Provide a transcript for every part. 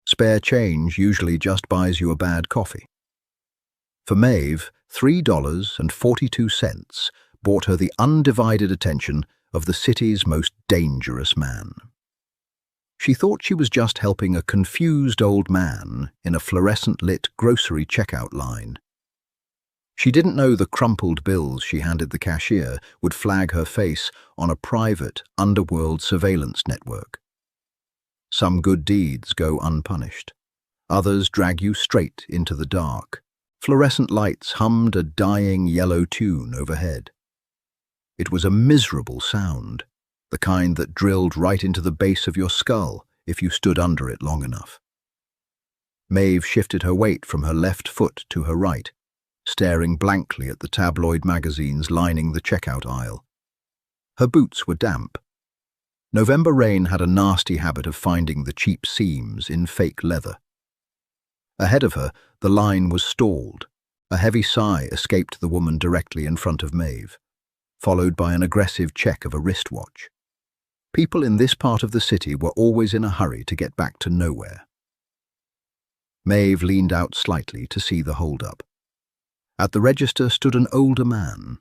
Spare change usually just buys you a bad coffee. For Maeve, $3.42 bought her the undivided attention of the city's most dangerous man. She thought she was just helping a confused old man in a fluorescent-lit grocery checkout line. She didn't know the crumpled bills she handed the cashier would flag her face on a private, underworld surveillance network. Some good deeds go unpunished. Others drag you straight into the dark. Fluorescent lights hummed a dying yellow tune overhead. It was a miserable sound, the kind that drilled right into the base of your skull if you stood under it long enough. Maeve shifted her weight from her left foot to her right, staring blankly at the tabloid magazines lining the checkout aisle. Her boots were damp. November rain had a nasty habit of finding the cheap seams in fake leather. Ahead of her, the line was stalled. A heavy sigh escaped the woman directly in front of Maeve, followed by an aggressive check of a wristwatch. People in this part of the city were always in a hurry to get back to nowhere. Maeve leaned out slightly to see the hold-up. At the register stood an older man.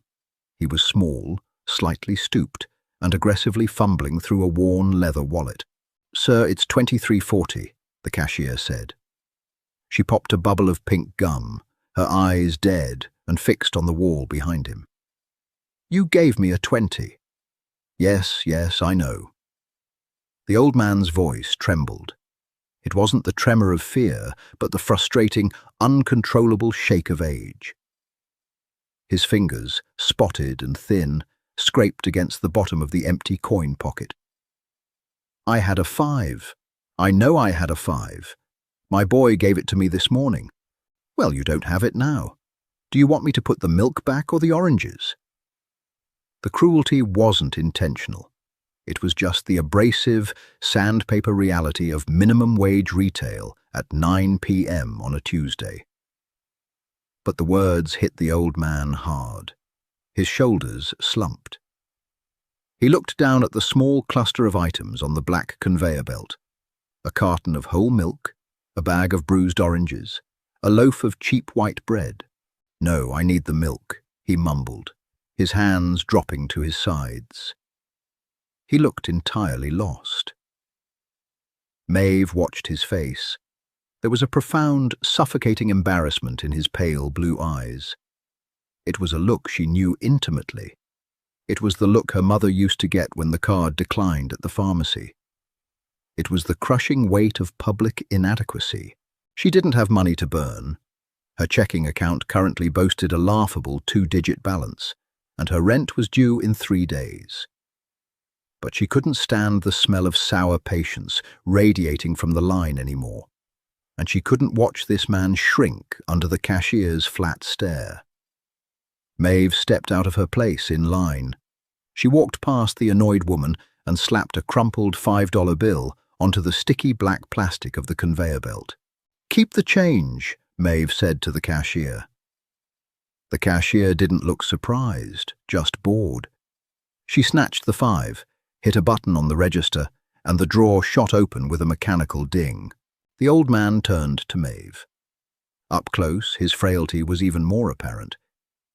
He was small, slightly stooped, and aggressively fumbling through a worn leather wallet. "Sir, it's $23.40, the cashier said. She popped a bubble of pink gum, her eyes dead and fixed on the wall behind him. "You gave me a 20. Yes, I know." The old man's voice trembled. It wasn't the tremor of fear, but the frustrating, uncontrollable shake of age. His fingers, spotted and thin, scraped against the bottom of the empty coin pocket. "I had a 5. I know I had a 5. My boy gave it to me this morning." "Well, you don't have it now. Do you want me to put the milk back or the oranges?" The cruelty wasn't intentional. It was just the abrasive, sandpaper reality of minimum wage retail at 9 p.m. on a Tuesday. But the words hit the old man hard. His shoulders slumped. He looked down at the small cluster of items on the black conveyor belt. A carton of whole milk, a bag of bruised oranges, a loaf of cheap white bread. "No, I need the milk," he mumbled, his hands dropping to his sides. He looked entirely lost. Maeve watched his face. There was a profound, suffocating embarrassment in his pale blue eyes. It was a look she knew intimately. It was the look her mother used to get when the card declined at the pharmacy. It was the crushing weight of public inadequacy. She didn't have money to burn. Her checking account currently boasted a laughable 2-digit balance, and her rent was due in 3 days. But she couldn't stand the smell of sour patience radiating from the line anymore, and she couldn't watch this man shrink under the cashier's flat stare. Maeve stepped out of her place in line. She walked past the annoyed woman and slapped a crumpled $5 bill onto the sticky black plastic of the conveyor belt. "Keep the change," Maeve said to the cashier. The cashier didn't look surprised, just bored. She snatched the 5, hit a button on the register, and the drawer shot open with a mechanical ding. The old man turned to Maeve. Up close, his frailty was even more apparent,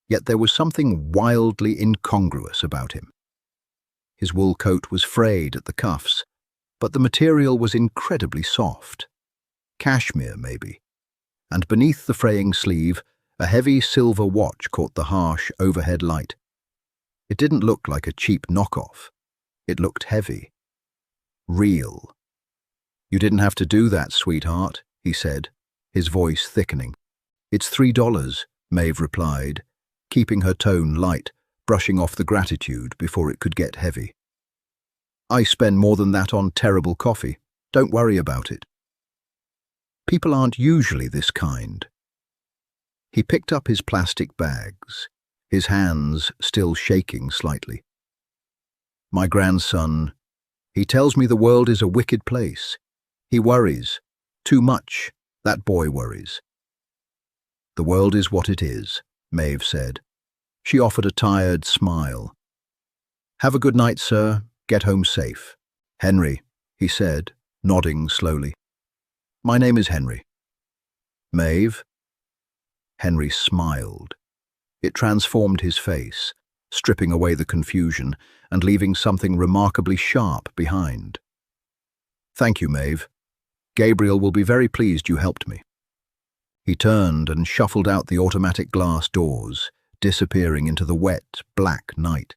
yet there was something wildly incongruous about him. His wool coat was frayed at the cuffs, but the material was incredibly soft. Cashmere, maybe. And beneath the fraying sleeve, a heavy silver watch caught the harsh overhead light. It didn't look like a cheap knockoff. It looked heavy. Real. "You didn't have to do that, sweetheart," he said, his voice thickening. "It's $3, Maeve replied, keeping her tone light, brushing off the gratitude before it could get heavy. "I spend more than that on terrible coffee. Don't worry about it." People aren't usually this kind. He picked up his plastic bags, his hands still shaking slightly. "My grandson, he tells me the world is a wicked place. He worries. Too much. That boy worries." "The world is what it is," Maeve said. She offered a tired smile. "Have a good night, sir. Get home safe." "Henry," he said, nodding slowly. My name is Henry. Maeve? Henry smiled. It transformed his face, stripping away the confusion and leaving something remarkably sharp behind. Thank you, Maeve. Gabriel will be very pleased you helped me. He turned and shuffled out the automatic glass doors, disappearing into the wet, black night.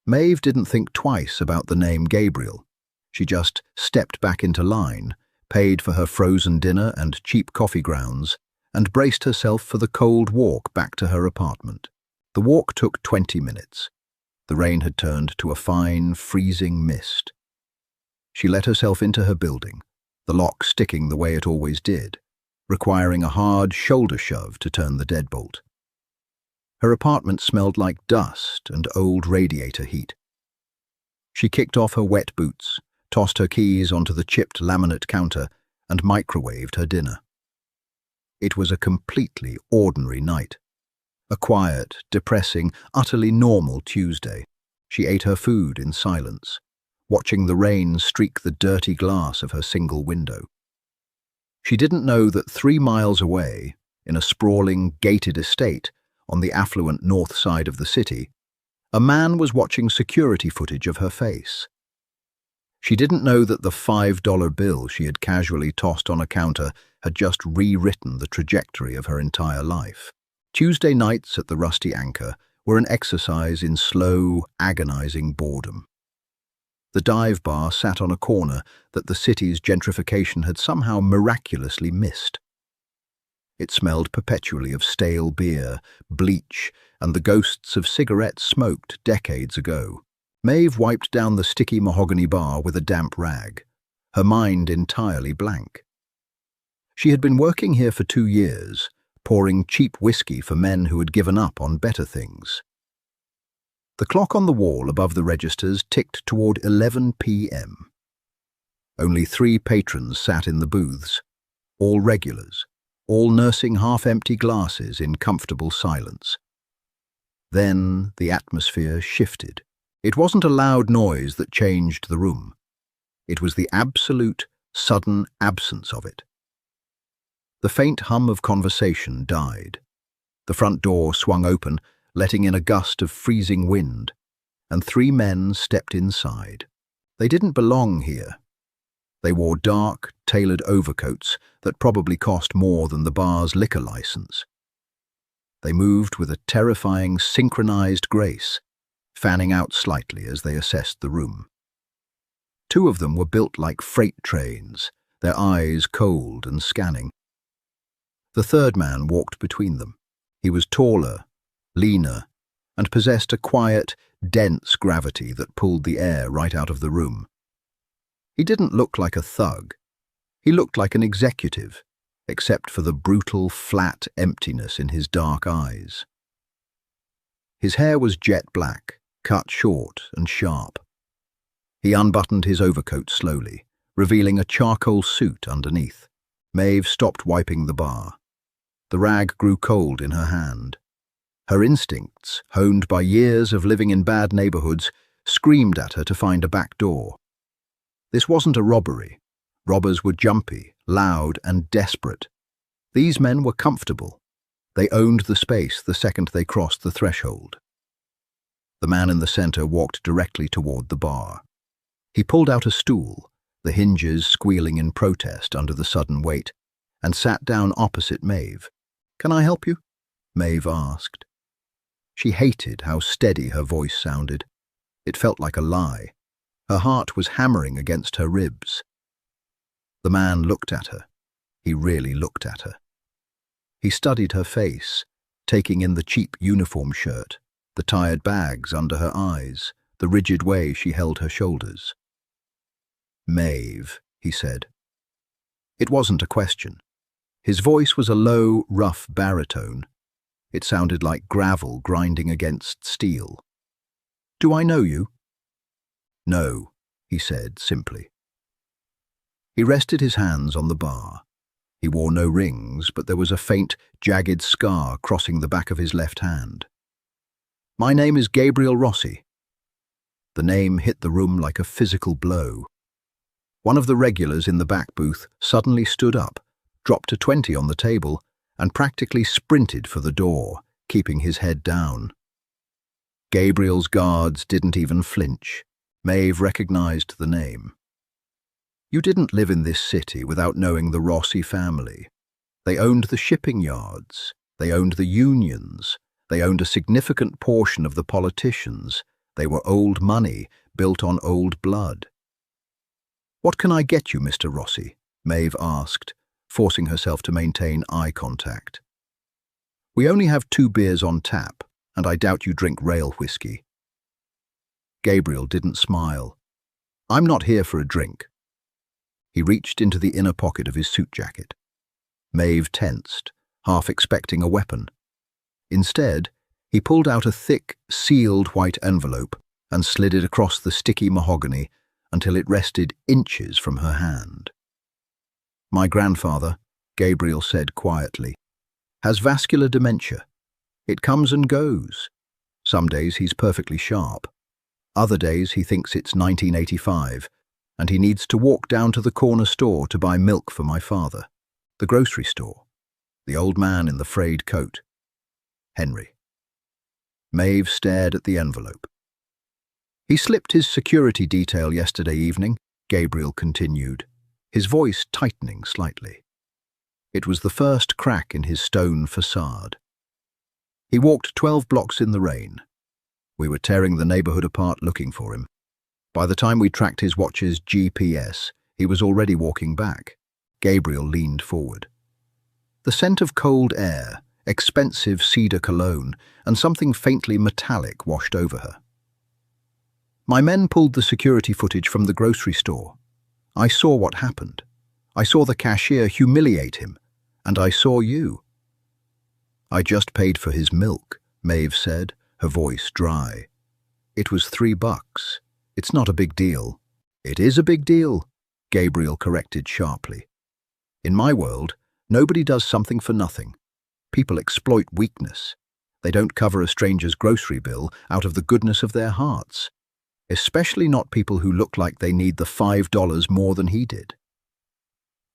Maeve didn't think twice about the name Gabriel. She just stepped back into line, paid for her frozen dinner and cheap coffee grounds, and braced herself for the cold walk back to her apartment. The walk took 20 minutes. The rain had turned to a fine, freezing mist. She let herself into her building, the lock sticking the way it always did, requiring a hard shoulder shove to turn the deadbolt. Her apartment smelled like dust and old radiator heat. She kicked off her wet boots, tossed her keys onto the chipped laminate counter, and microwaved her dinner. It was a completely ordinary night. A quiet, depressing, utterly normal Tuesday. She ate her food in silence, watching the rain streak the dirty glass of her single window. She didn't know that 3 miles away, in a sprawling, gated estate on the affluent north side of the city, a man was watching security footage of her face. She didn't know that the $5 bill she had casually tossed on a counter had just rewritten the trajectory of her entire life. Tuesday nights at the Rusty Anchor were an exercise in slow, agonizing boredom. The dive bar sat on a corner that the city's gentrification had somehow miraculously missed. It smelled perpetually of stale beer, bleach, and the ghosts of cigarettes smoked decades ago. Maeve wiped down the sticky mahogany bar with a damp rag, her mind entirely blank. She had been working here for 2 years, pouring cheap whiskey for men who had given up on better things. The clock on the wall above the registers ticked toward 11 p.m. Only 3 patrons sat in the booths, all regulars, all nursing half-empty glasses in comfortable silence. Then the atmosphere shifted. It wasn't a loud noise that changed the room. It was the absolute, sudden absence of it. The faint hum of conversation died. The front door swung open, letting in a gust of freezing wind, and 3 men stepped inside. They didn't belong here. They wore dark, tailored overcoats that probably cost more than the bar's liquor license. They moved with a terrifying, synchronized grace, fanning out slightly as they assessed the room. 2 of them were built like freight trains, their eyes cold and scanning. The 3rd man walked between them. He was taller, leaner, and possessed a quiet, dense gravity that pulled the air right out of the room. He didn't look like a thug. He looked like an executive, except for the brutal, flat emptiness in his dark eyes. His hair was jet black, cut short and sharp. He unbuttoned his overcoat slowly, revealing a charcoal suit underneath. Maeve stopped wiping the bar. The rag grew cold in her hand. Her instincts, honed by years of living in bad neighborhoods, screamed at her to find a back door. This wasn't a robbery. Robbers were jumpy, loud, and desperate. These men were comfortable. They owned the space the second they crossed the threshold. The man in the center walked directly toward the bar. He pulled out a stool, the hinges squealing in protest under the sudden weight, and sat down opposite Maeve. "Can I help you?" Maeve asked. She hated how steady her voice sounded. It felt like a lie. Her heart was hammering against her ribs. The man looked at her. He really looked at her. He studied her face, taking in the cheap uniform shirt, the tired bags under her eyes, the rigid way she held her shoulders. "Maeve," he said. It wasn't a question. His voice was a low, rough baritone. It sounded like gravel grinding against steel. "Do I know you?" "No," he said simply. He rested his hands on the bar. He wore no rings, but there was a faint, jagged scar crossing the back of his left hand. "My name is Gabriel Rossi." The name hit the room like a physical blow. One of the regulars in the back booth suddenly stood up, dropped a 20 on the table, and practically sprinted for the door, keeping his head down. Gabriel's guards didn't even flinch. Maeve recognized the name. You didn't live in this city without knowing the Rossi family. They owned the shipping yards. They owned the unions. They owned a significant portion of the politicians. They were old money, built on old blood. "What can I get you, Mr. Rossi?" Maeve asked, forcing herself to maintain eye contact. "We only have 2 beers on tap, and I doubt you drink rail whiskey." Gabriel didn't smile. "I'm not here for a drink." He reached into the inner pocket of his suit jacket. Maeve tensed, half expecting a weapon. Instead, he pulled out a thick, sealed white envelope and slid it across the sticky mahogany until it rested inches from her hand. "My grandfather," Gabriel said quietly, "has vascular dementia. It comes and goes. Some days he's perfectly sharp. Other days he thinks it's 1985, and he needs to walk down to the corner store to buy milk for my father. The grocery store. The old man in the frayed coat. Henry." Maeve stared at the envelope. "He slipped his security detail yesterday evening," Gabriel continued, his voice tightening slightly. It was the first crack in his stone facade. "He walked 12 blocks in the rain. We were tearing the neighborhood apart looking for him. By the time we tracked his watch's GPS, he was already walking back." Gabriel leaned forward. The scent of cold air, expensive cedar cologne, and something faintly metallic washed over her. "My men pulled the security footage from the grocery store. I saw what happened. I saw the cashier humiliate him, and I saw you." "I just paid for his milk," Maeve said, her voice dry. "It was $3. It's not a big deal." "It is a big deal," Gabriel corrected sharply. "In my world, nobody does something for nothing. People exploit weakness. They don't cover a stranger's grocery bill out of the goodness of their hearts, especially not people who look like they need the $5 more than he did."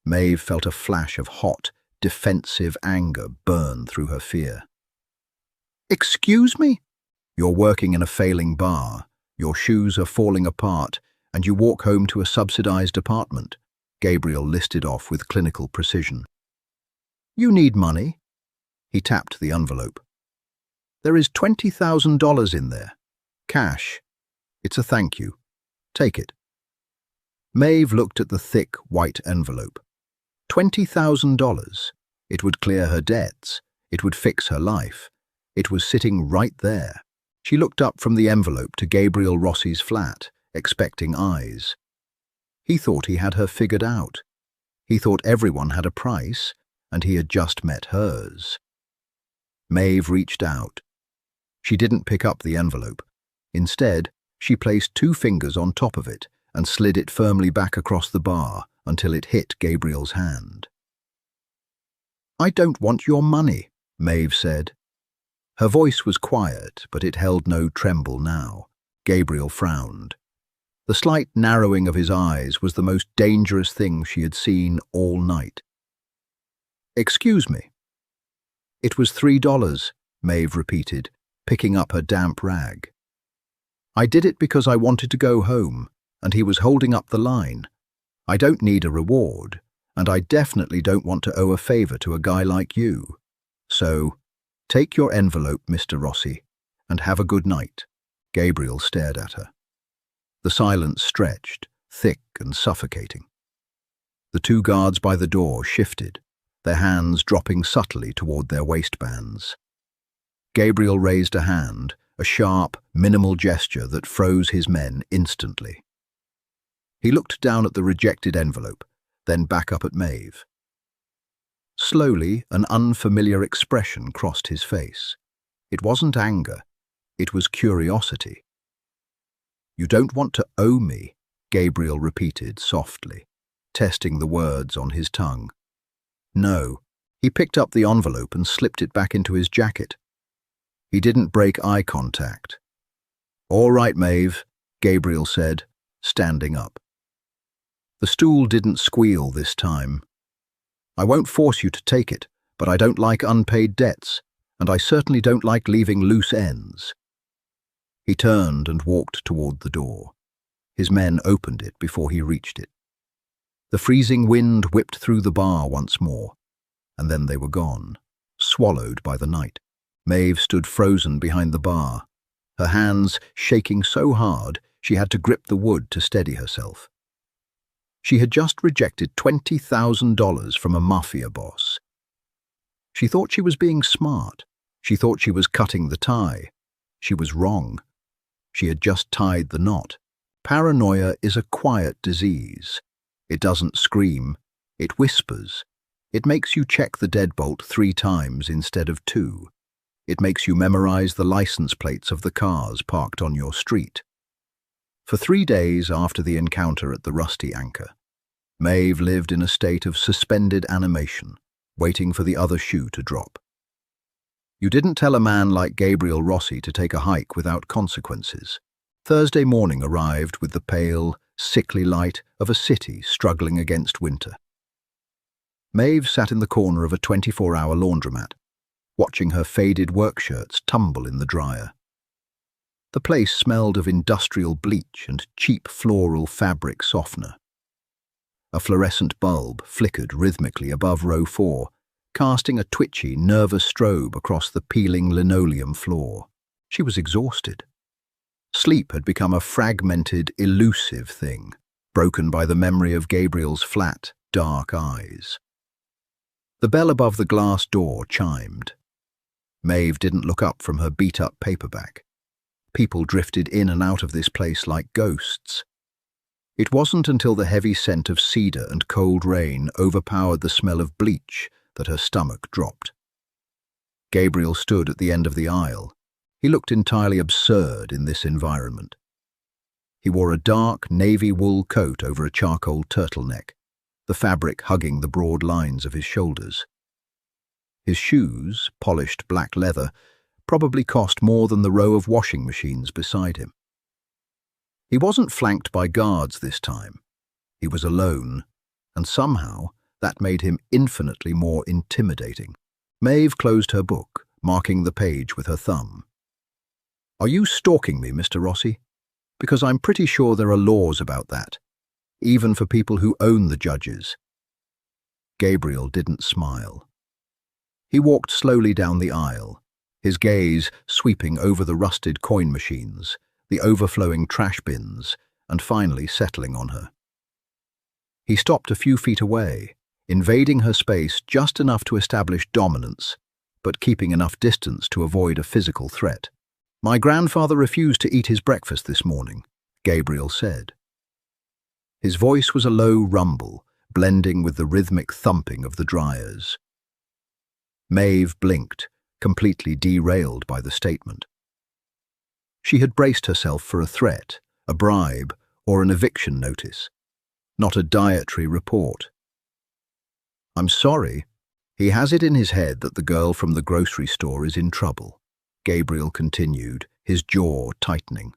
Maeve felt a flash of hot, defensive anger burn through her fear. "Excuse me? You're working in a failing bar. Your shoes are falling apart, and you walk home to a subsidized apartment," Gabriel listed off with clinical precision. "You need money." He tapped the envelope. "There is $20,000 in there. Cash. It's a thank you. Take it." Maeve looked at the thick, white envelope. $20,000. It would clear her debts. It would fix her life. It was sitting right there. She looked up from the envelope to Gabriel Rossi's flat, expecting eyes. He thought he had her figured out. He thought everyone had a price, and he had just met hers. Maeve reached out. She didn't pick up the envelope. Instead, she placed 2 fingers on top of it and slid it firmly back across the bar until it hit Gabriel's hand. "I don't want your money," Maeve said. Her voice was quiet, but it held no tremble now. Gabriel frowned. The slight narrowing of his eyes was the most dangerous thing she had seen all night. "Excuse me." "It was $3, Maeve repeated, picking up her damp rag. "I did it because I wanted to go home, and he was holding up the line. I don't need a reward, and I definitely don't want to owe a favor to a guy like you. So, take your envelope, Mr. Rossi, and have a good night." Gabriel stared at her. The silence stretched, thick and suffocating. The 2 guards by the door shifted, their hands dropping subtly toward their waistbands. Gabriel raised a hand, a sharp, minimal gesture that froze his men instantly. He looked down at the rejected envelope, then back up at Maeve. Slowly, an unfamiliar expression crossed his face. It wasn't anger, it was curiosity. "You don't want to owe me," Gabriel repeated softly, testing the words on his tongue. "No." He picked up the envelope and slipped it back into his jacket. He didn't break eye contact. "All right, Maeve," Gabriel said, standing up. The stool didn't squeal this time. "I won't force you to take it, but I don't like unpaid debts, and I certainly don't like leaving loose ends." He turned and walked toward the door. His men opened it before he reached it. The freezing wind whipped through the bar once more, and then they were gone, swallowed by the night. Maeve stood frozen behind the bar, her hands shaking so hard she had to grip the wood to steady herself. She had just rejected $20,000 from a mafia boss. She thought she was being smart. She thought she was cutting the tie. She was wrong. She had just tied the knot. Paranoia is a quiet disease. It doesn't scream. It whispers. It makes you check the deadbolt 3 times instead of 2. It makes you memorize the license plates of the cars parked on your street. For 3 days after the encounter at the Rusty Anchor, Maeve lived in a state of suspended animation, waiting for the other shoe to drop. You didn't tell a man like Gabriel Rossi to take a hike without consequences. Thursday morning arrived with the pale, sickly light of a city struggling against winter. Maeve sat in the corner of a 24-hour laundromat, watching her faded work shirts tumble in the dryer. The place smelled of industrial bleach and cheap floral fabric softener. A fluorescent bulb flickered rhythmically above row 4, casting a twitchy, nervous strobe across the peeling linoleum floor. She was exhausted. Sleep had become a fragmented, elusive thing, broken by the memory of Gabriel's flat, dark eyes. The bell above the glass door chimed. Maeve didn't look up from her beat-up paperback. People drifted in and out of this place like ghosts. It wasn't until the heavy scent of cedar and cold rain overpowered the smell of bleach that her stomach dropped. Gabriel stood at the end of the aisle. He looked entirely absurd in this environment. He wore a dark navy wool coat over a charcoal turtleneck, the fabric hugging the broad lines of his shoulders. His shoes, polished black leather, probably cost more than the row of washing machines beside him. He wasn't flanked by guards this time. He was alone, and somehow that made him infinitely more intimidating. Maeve closed her book, marking the page with her thumb. "Are you stalking me, Mr. Rossi? Because I'm pretty sure there are laws about that, even for people who own the judges." Gabriel didn't smile. He walked slowly down the aisle, his gaze sweeping over the rusted coin machines, the overflowing trash bins, and finally settling on her. He stopped a few feet away, invading her space just enough to establish dominance, but keeping enough distance to avoid a physical threat. "My grandfather refused to eat his breakfast this morning," Gabriel said. His voice was a low rumble, blending with the rhythmic thumping of the dryers. Maeve blinked, completely derailed by the statement. She had braced herself for a threat, a bribe, or an eviction notice, not a dietary report. "I'm sorry. He has it in his head that the girl from the grocery store is in trouble," Gabriel continued, his jaw tightening.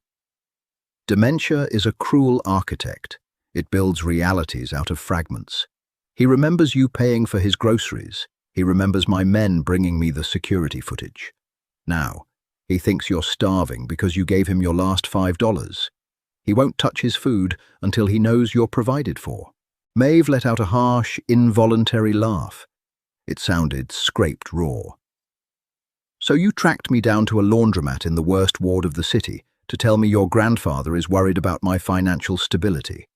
"Dementia is a cruel architect. It builds realities out of fragments. He remembers you paying for his groceries. He remembers my men bringing me the security footage. Now, he thinks you're starving because you gave him your last $5. He won't touch his food until he knows you're provided for." Maeve let out a harsh, involuntary laugh. It sounded scraped raw. "So you tracked me down to a laundromat in the worst ward of the city to tell me your grandfather is worried about my financial stability?"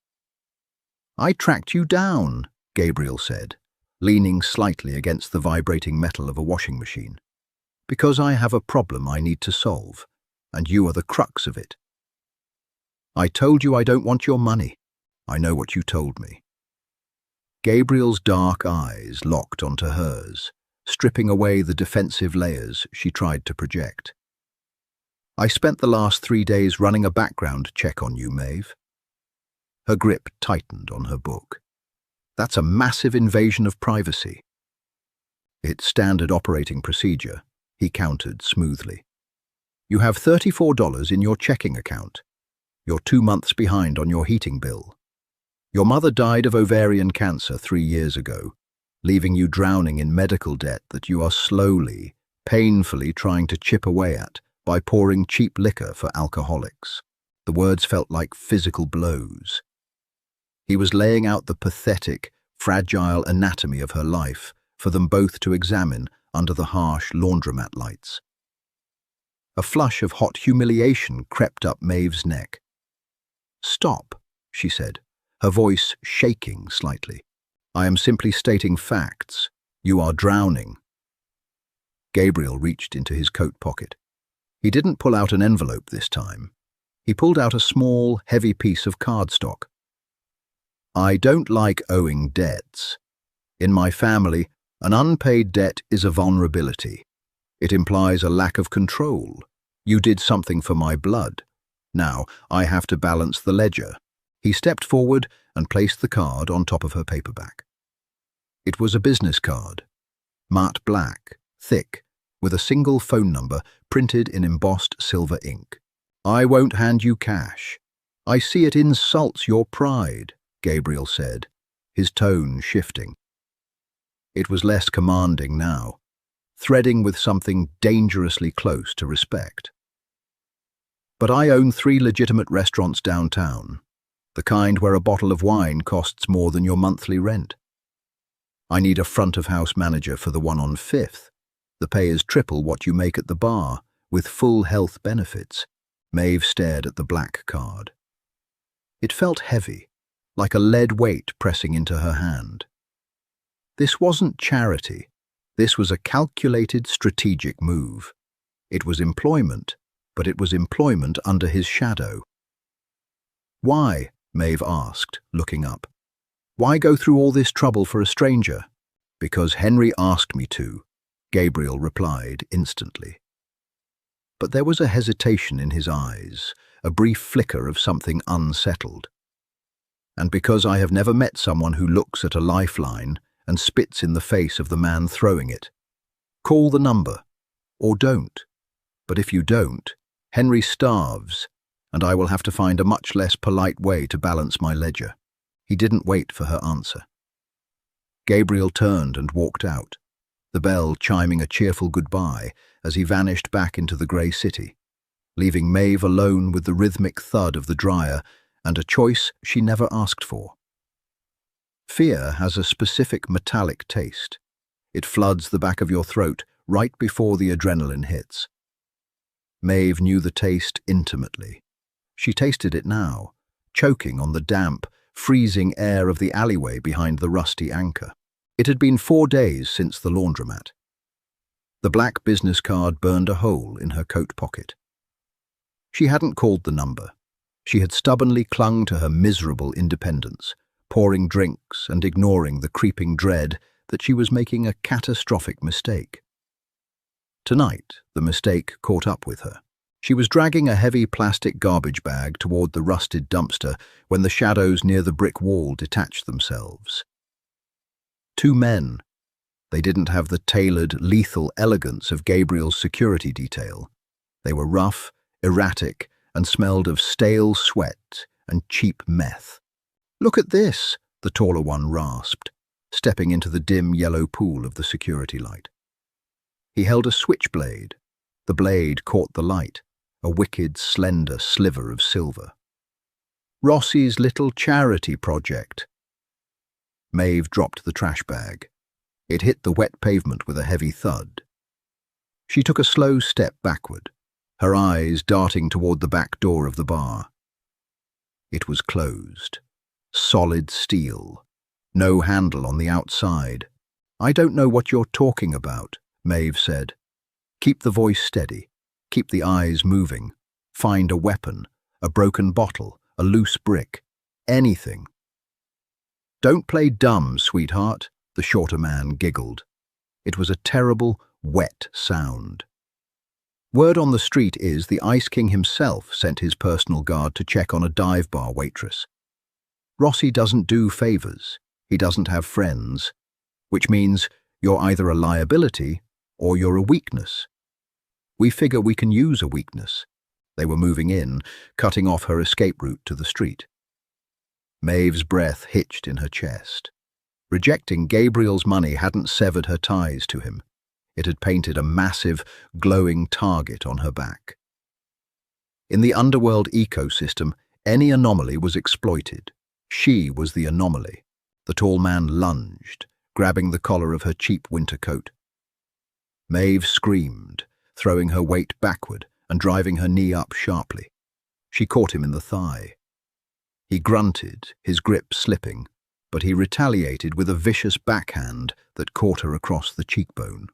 "I tracked you down," Gabriel said, leaning slightly against the vibrating metal of a washing machine, "because I have a problem I need to solve, and you are the crux of it." "I told you I don't want your money. I know what you told me." Gabriel's dark eyes locked onto hers, stripping away the defensive layers she tried to project. "I spent the last 3 days running a background check on you, Maeve." Her grip tightened on her book. "That's a massive invasion of privacy." "It's standard operating procedure," he countered smoothly. "You have $34 in your checking account. You're 2 months behind on your heating bill. Your mother died of ovarian cancer 3 years ago, leaving you drowning in medical debt that you are slowly, painfully trying to chip away at by pouring cheap liquor for alcoholics. The words felt like physical blows. He was laying out the pathetic, fragile anatomy of her life for them both to examine under the harsh laundromat lights. A flush of hot humiliation crept up Maeve's neck. "Stop," she said, her voice shaking slightly. "I am simply stating facts. You are drowning." Gabriel reached into his coat pocket. He didn't pull out an envelope this time. He pulled out a small, heavy piece of cardstock. "I don't like owing debts. In my family, an unpaid debt is a vulnerability. It implies a lack of control. You did something for my blood. Now, I have to balance the ledger." He stepped forward and placed the card on top of her paperback. It was a business card, matte black, thick, with a single phone number printed in embossed silver ink. "I won't hand you cash. I see it insults your pride," Gabriel said, his tone shifting. It was less commanding now, threading with something dangerously close to respect. "But I own 3 legitimate restaurants downtown, the kind where a bottle of wine costs more than your monthly rent. I need a front-of-house manager for the one on 5th. The pay is triple what you make at the bar, with full health benefits." Maeve stared at the black card. It felt heavy, like a lead weight pressing into her hand. This wasn't charity. This was a calculated, strategic move. It was employment, but it was employment under his shadow. "Why?" Maeve asked, looking up. "Why go through all this trouble for a stranger?" "Because Henry asked me to," Gabriel replied instantly. But there was a hesitation in his eyes, a brief flicker of something unsettled. "And because I have never met someone who looks at a lifeline and spits in the face of the man throwing it. Call the number, or don't. But if you don't, Henry starves, and I will have to find a much less polite way to balance my ledger." He didn't wait for her answer. Gabriel turned and walked out, the bell chiming a cheerful goodbye as he vanished back into the grey city, leaving Maeve alone with the rhythmic thud of the dryer and a choice she never asked for. Fear has a specific metallic taste. It floods the back of your throat right before the adrenaline hits. Maeve knew the taste intimately. She tasted it now, choking on the damp, freezing air of the alleyway behind the rusty anchor. It had been 4 days since the laundromat. The black business card burned a hole in her coat pocket. She hadn't called the number. She had stubbornly clung to her miserable independence, pouring drinks and ignoring the creeping dread that she was making a catastrophic mistake. Tonight, the mistake caught up with her. She was dragging a heavy plastic garbage bag toward the rusted dumpster when the shadows near the brick wall detached themselves. 2 men. They didn't have the tailored, lethal elegance of Gabriel's security detail. They were rough, erratic, and smelled of stale sweat and cheap meth. "Look at this," the taller one rasped, stepping into the dim yellow pool of the security light. He held a switchblade. The blade caught the light, a wicked, slender sliver of silver. "Rossi's little charity project." Maeve dropped the trash bag. It hit the wet pavement with a heavy thud. She took a slow step backward, her eyes darting toward the back door of the bar. It was closed. Solid steel. No handle on the outside. "I don't know what you're talking about," Maeve said. "Keep the voice steady. Keep the eyes moving. Find a weapon, a broken bottle, a loose brick. Anything." "Don't play dumb, sweetheart," the shorter man giggled. It was a terrible, wet sound. "Word on the street is the Ice King himself sent his personal guard to check on a dive bar waitress. Rossi doesn't do favors. He doesn't have friends, which means you're either a liability or you're a weakness. We figure we can use a weakness." They were moving in, cutting off her escape route to the street. Maeve's breath hitched in her chest. Rejecting Gabriel's money hadn't severed her ties to him. It had painted a massive, glowing target on her back. In the underworld ecosystem, any anomaly was exploited. She was the anomaly. The tall man lunged, grabbing the collar of her cheap winter coat. Maeve screamed, throwing her weight backward and driving her knee up sharply. She caught him in the thigh. He grunted, his grip slipping, but he retaliated with a vicious backhand that caught her across the cheekbone.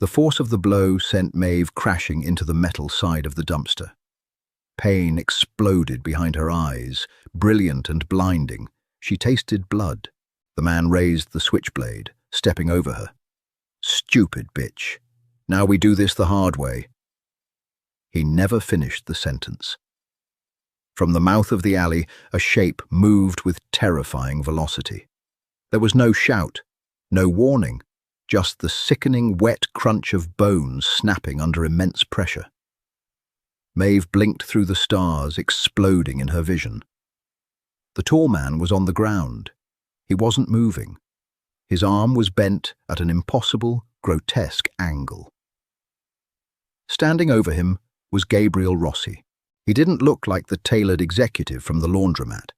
The force of the blow sent Maeve crashing into the metal side of the dumpster. Pain exploded behind her eyes, brilliant and blinding. She tasted blood. The man raised the switchblade, stepping over her. "Stupid bitch. Now we do this the hard way." He never finished the sentence. From the mouth of the alley, a shape moved with terrifying velocity. There was no shout, no warning, just the sickening wet crunch of bones snapping under immense pressure. Maeve blinked through the stars, exploding in her vision. The tall man was on the ground. He wasn't moving. His arm was bent at an impossible, grotesque angle. Standing over him was Gabriel Rossi. He didn't look like the tailored executive from the laundromat.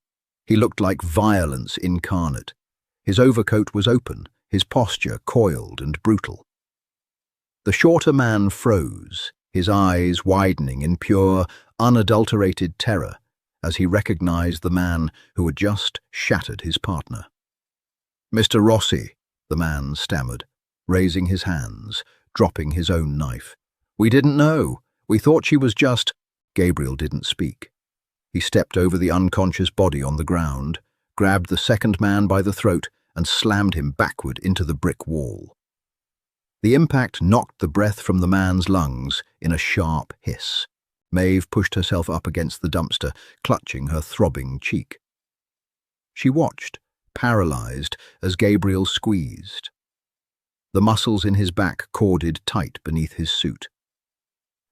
He looked like violence incarnate. His overcoat was open, his posture coiled and brutal. The shorter man froze, his eyes widening in pure, unadulterated terror as he recognized the man who had just shattered his partner. "Mr. Rossi," the man stammered, raising his hands, dropping his own knife. "We didn't know. We thought she was just—" Gabriel didn't speak. He stepped over the unconscious body on the ground, grabbed the second man by the throat, and slammed him backward into the brick wall. The impact knocked the breath from the man's lungs in a sharp hiss. Maeve pushed herself up against the dumpster, clutching her throbbing cheek. She watched, paralyzed, as Gabriel squeezed. The muscles in his back corded tight beneath his suit.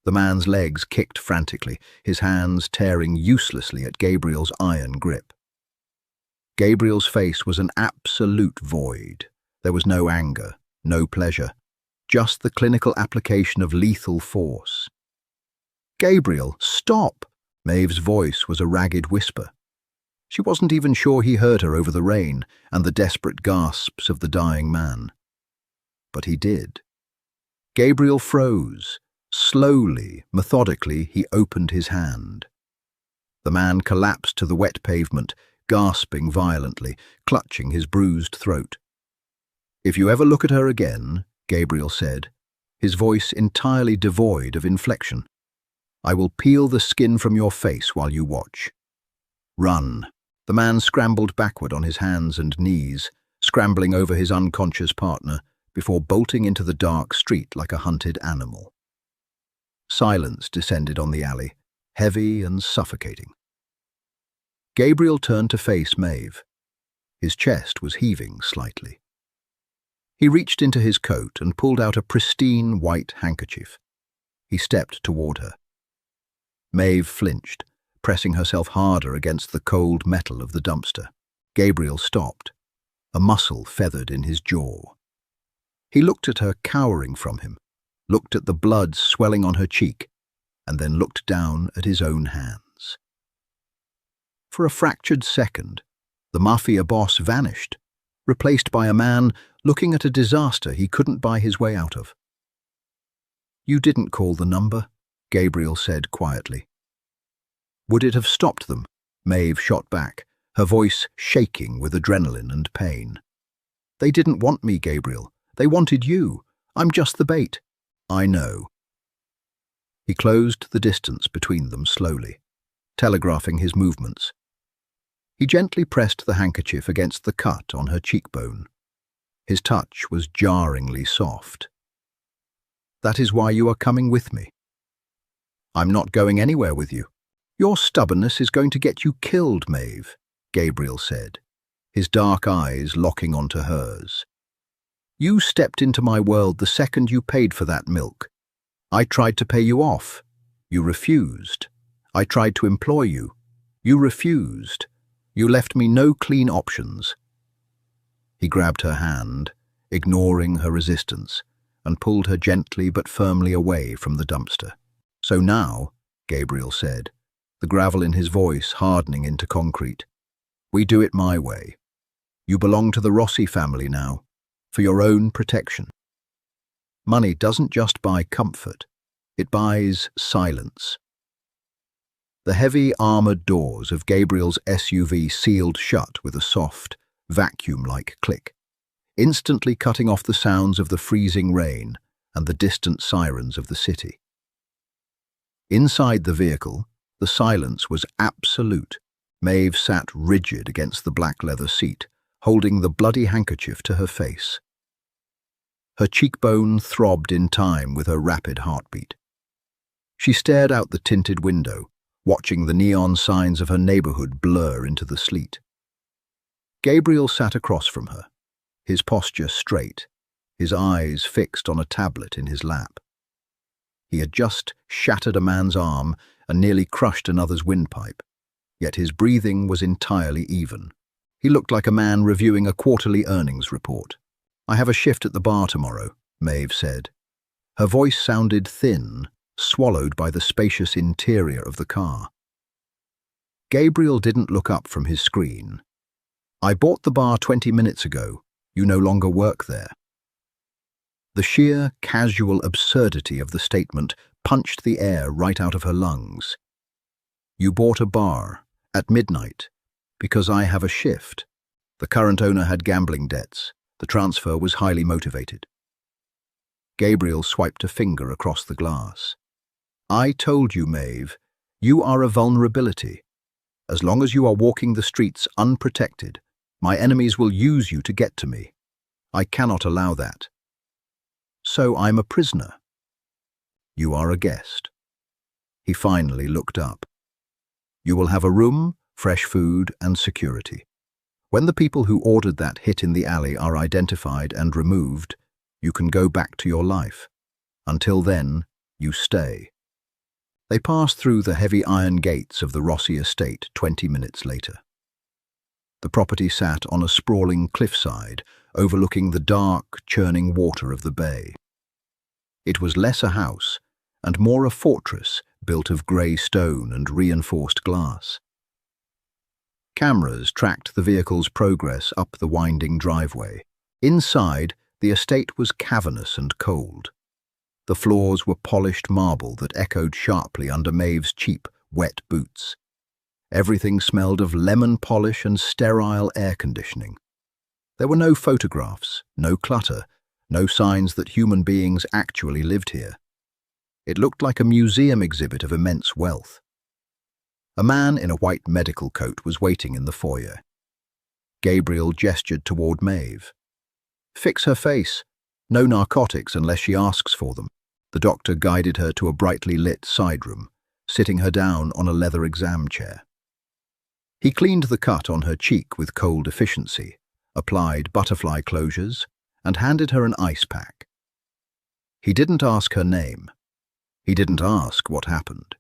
The man's legs kicked frantically, his hands tearing uselessly at Gabriel's iron grip. Gabriel's face was an absolute void. There was no anger, no pleasure, just the clinical application of lethal force. "Gabriel, stop!" Maeve's voice was a ragged whisper. She wasn't even sure he heard her over the rain and the desperate gasps of the dying man. But he did. Gabriel froze. Slowly, methodically, he opened his hand. The man collapsed to the wet pavement, gasping violently, clutching his bruised throat. "If you ever look at her again," Gabriel said, his voice entirely devoid of inflection, "I will peel the skin from your face while you watch. Run." The man scrambled backward on his hands and knees, scrambling over his unconscious partner, before bolting into the dark street like a hunted animal. Silence descended on the alley, heavy and suffocating. Gabriel turned to face Maeve. His chest was heaving slightly. He reached into his coat and pulled out a pristine white handkerchief. He stepped toward her. Maeve flinched, pressing herself harder against the cold metal of the dumpster. Gabriel stopped, a muscle feathered in his jaw. He looked at her cowering from him, looked at the blood swelling on her cheek, and then looked down at his own hands. For a fractured second, the mafia boss vanished, replaced by a man looking at a disaster he couldn't buy his way out of. "You didn't call the number," Gabriel said quietly. "Would it have stopped them?" Maeve shot back, her voice shaking with adrenaline and pain. "They didn't want me, Gabriel. They wanted you. I'm just the bait." "I know." He closed the distance between them slowly, telegraphing his movements. He gently pressed the handkerchief against the cut on her cheekbone. His touch was jarringly soft. "That is why you are coming with me." "I'm not going anywhere with you." "Your stubbornness is going to get you killed, Maeve," Gabriel said, his dark eyes locking onto hers. "You stepped into my world the second you paid for that milk. I tried to pay you off. You refused. I tried to employ you. You refused. You left me no clean options. He grabbed her hand, ignoring her resistance, and pulled her gently but firmly away from the dumpster. So now, Gabriel said, the gravel in his voice hardening into concrete, we do it my way. You belong to the Rossi family now, for your own protection. Money doesn't just buy comfort, it buys silence. The heavy armoured doors of Gabriel's SUV sealed shut with a soft, vacuum-like click, instantly cutting off the sounds of the freezing rain and the distant sirens of the city. Inside the vehicle, the silence was absolute. Maeve sat rigid against the black leather seat, holding the bloody handkerchief to her face. Her cheekbone throbbed in time with her rapid heartbeat. She stared out the tinted window, watching the neon signs of her neighborhood blur into the sleet. Gabriel sat across from her, his posture straight, his eyes fixed on a tablet in his lap. He had just shattered a man's arm and nearly crushed another's windpipe, yet his breathing was entirely even. He looked like a man reviewing a quarterly earnings report. I have a shift at the bar tomorrow, Maeve said. Her voice sounded thin, swallowed by the spacious interior of the car. Gabriel didn't look up from his screen. I bought the bar 20 minutes ago. You no longer work there. The sheer, casual absurdity of the statement punched the air right out of her lungs. You bought a bar, at midnight, because I have a shift. The current owner had gambling debts. The transfer was highly motivated. Gabriel swiped a finger across the glass. I told you, Maeve, you are a vulnerability. As long as you are walking the streets unprotected, my enemies will use you to get to me. I cannot allow that. So I'm a prisoner. You are a guest. He finally looked up. You will have a room, fresh food, and security. When the people who ordered that hit in the alley are identified and removed, you can go back to your life. Until then, you stay. They passed through the heavy iron gates of the Rossi estate 20 minutes later. The property sat on a sprawling cliffside, overlooking the dark, churning water of the bay. It was less a house and more a fortress built of grey stone and reinforced glass. Cameras tracked the vehicle's progress up the winding driveway. Inside, the estate was cavernous and cold. The floors were polished marble that echoed sharply under Maeve's cheap, wet boots. Everything smelled of lemon polish and sterile air conditioning. There were no photographs, no clutter, no signs that human beings actually lived here. It looked like a museum exhibit of immense wealth. A man in a white medical coat was waiting in the foyer. Gabriel gestured toward Maeve. Fix her face. No narcotics unless she asks for them. The doctor guided her to a brightly lit side room, sitting her down on a leather exam chair. He cleaned the cut on her cheek with cold efficiency, applied butterfly closures, and handed her an ice pack. He didn't ask her name. He didn't ask what happened.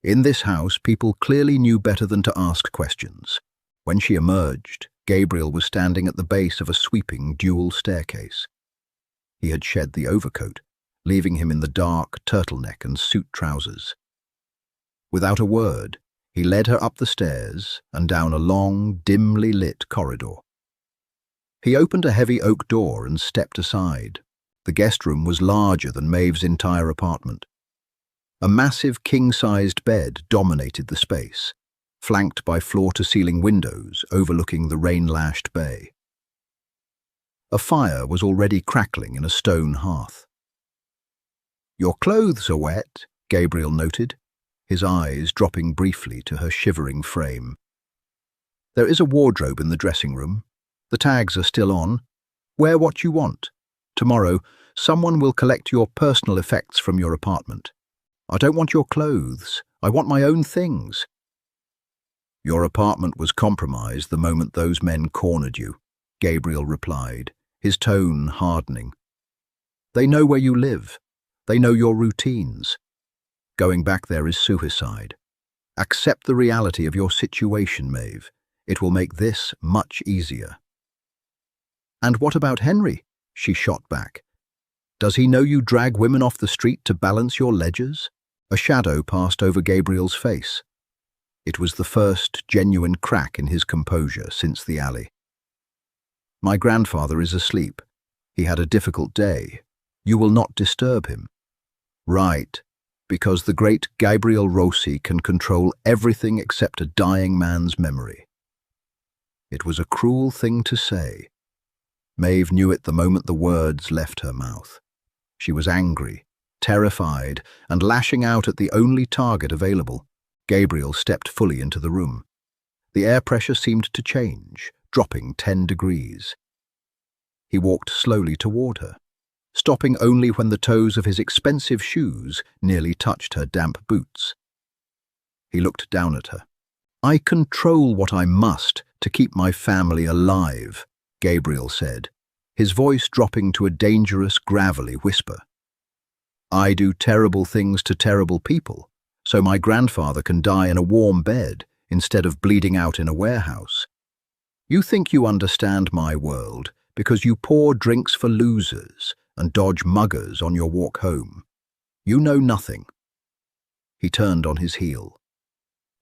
In this house, people clearly knew better than to ask questions. When she emerged, Gabriel was standing at the base of a sweeping dual staircase. He had shed the overcoat, leaving him in the dark turtleneck and suit trousers. Without a word, he led her up the stairs and down a long, dimly lit corridor. He opened a heavy oak door and stepped aside. The guest room was larger than Maeve's entire apartment. A massive king-sized bed dominated the space, flanked by floor-to-ceiling windows overlooking the rain-lashed bay. A fire was already crackling in a stone hearth. "Your clothes are wet," Gabriel noted, his eyes dropping briefly to her shivering frame. "There is a wardrobe in the dressing room. The tags are still on. Wear what you want. Tomorrow, someone will collect your personal effects from your apartment. I don't want your clothes. I want my own things." "Your apartment was compromised the moment those men cornered you," Gabriel replied, his tone hardening. "They know where you live. They know your routines. Going back there is suicide. Accept the reality of your situation, Maeve. It will make this much easier." "And what about Henry?" she shot back. "Does he know you drag women off the street to balance your ledgers?" A shadow passed over Gabriel's face. It was the first genuine crack in his composure since the alley. "My grandfather is asleep. He had a difficult day. You will not disturb him." "Right, because the great Gabriel Rossi can control everything except a dying man's memory." It was a cruel thing to say. Maeve knew it the moment the words left her mouth. She was angry, terrified, and lashing out at the only target available. Gabriel stepped fully into the room. The air pressure seemed to change, dropping 10 degrees. He walked slowly toward her, stopping only when the toes of his expensive shoes nearly touched her damp boots. He looked down at her. "I control what I must to keep my family alive," Gabriel said, his voice dropping to a dangerous, gravelly whisper. "I do terrible things to terrible people, so my grandfather can die in a warm bed instead of bleeding out in a warehouse. You think you understand my world because you pour drinks for losers and dodge muggers on your walk home. You know nothing." He turned on his heel.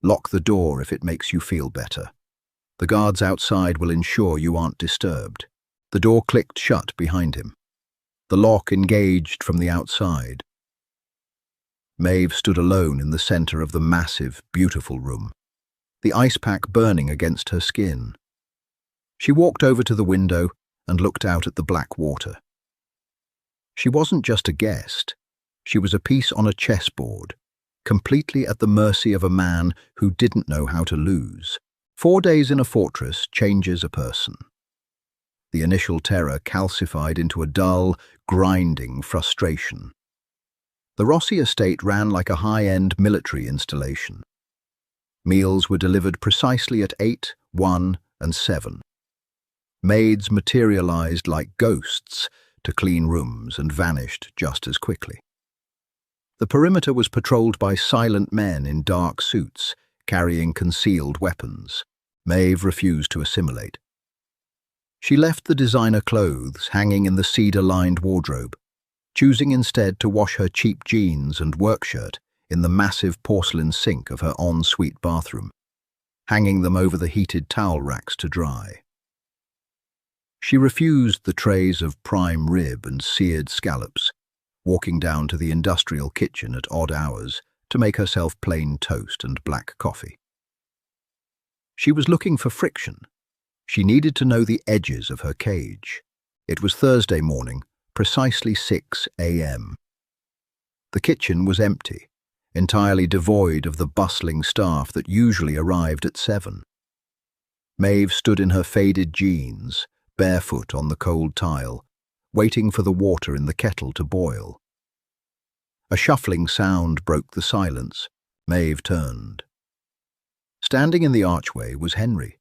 "Lock the door if it makes you feel better. The guards outside will ensure you aren't disturbed." The door clicked shut behind him. The lock engaged from the outside. Maeve stood alone in the center of the massive, beautiful room, the ice pack burning against her skin. She walked over to the window and looked out at the black water. She wasn't just a guest. She was a piece on a chessboard, completely at the mercy of a man who didn't know how to lose. 4 days in a fortress changes a person. The initial terror calcified into a dull, grinding frustration. The Rossi estate ran like a high-end military installation. Meals were delivered precisely at 8, 1, and 7. Maids materialized like ghosts to clean rooms and vanished just as quickly. The perimeter was patrolled by silent men in dark suits, carrying concealed weapons. Maeve refused to assimilate. She left the designer clothes hanging in the cedar-lined wardrobe, choosing instead to wash her cheap jeans and work shirt in the massive porcelain sink of her en-suite bathroom, hanging them over the heated towel racks to dry. She refused the trays of prime rib and seared scallops, walking down to the industrial kitchen at odd hours to make herself plain toast and black coffee. She was looking for friction. She needed to know the edges of her cage. It was Thursday morning, precisely 6 a.m. The kitchen was empty, entirely devoid of the bustling staff that usually arrived at 7. Maeve stood in her faded jeans, barefoot on the cold tile, waiting for the water in the kettle to boil. A shuffling sound broke the silence. Maeve turned. Standing in the archway was Henry.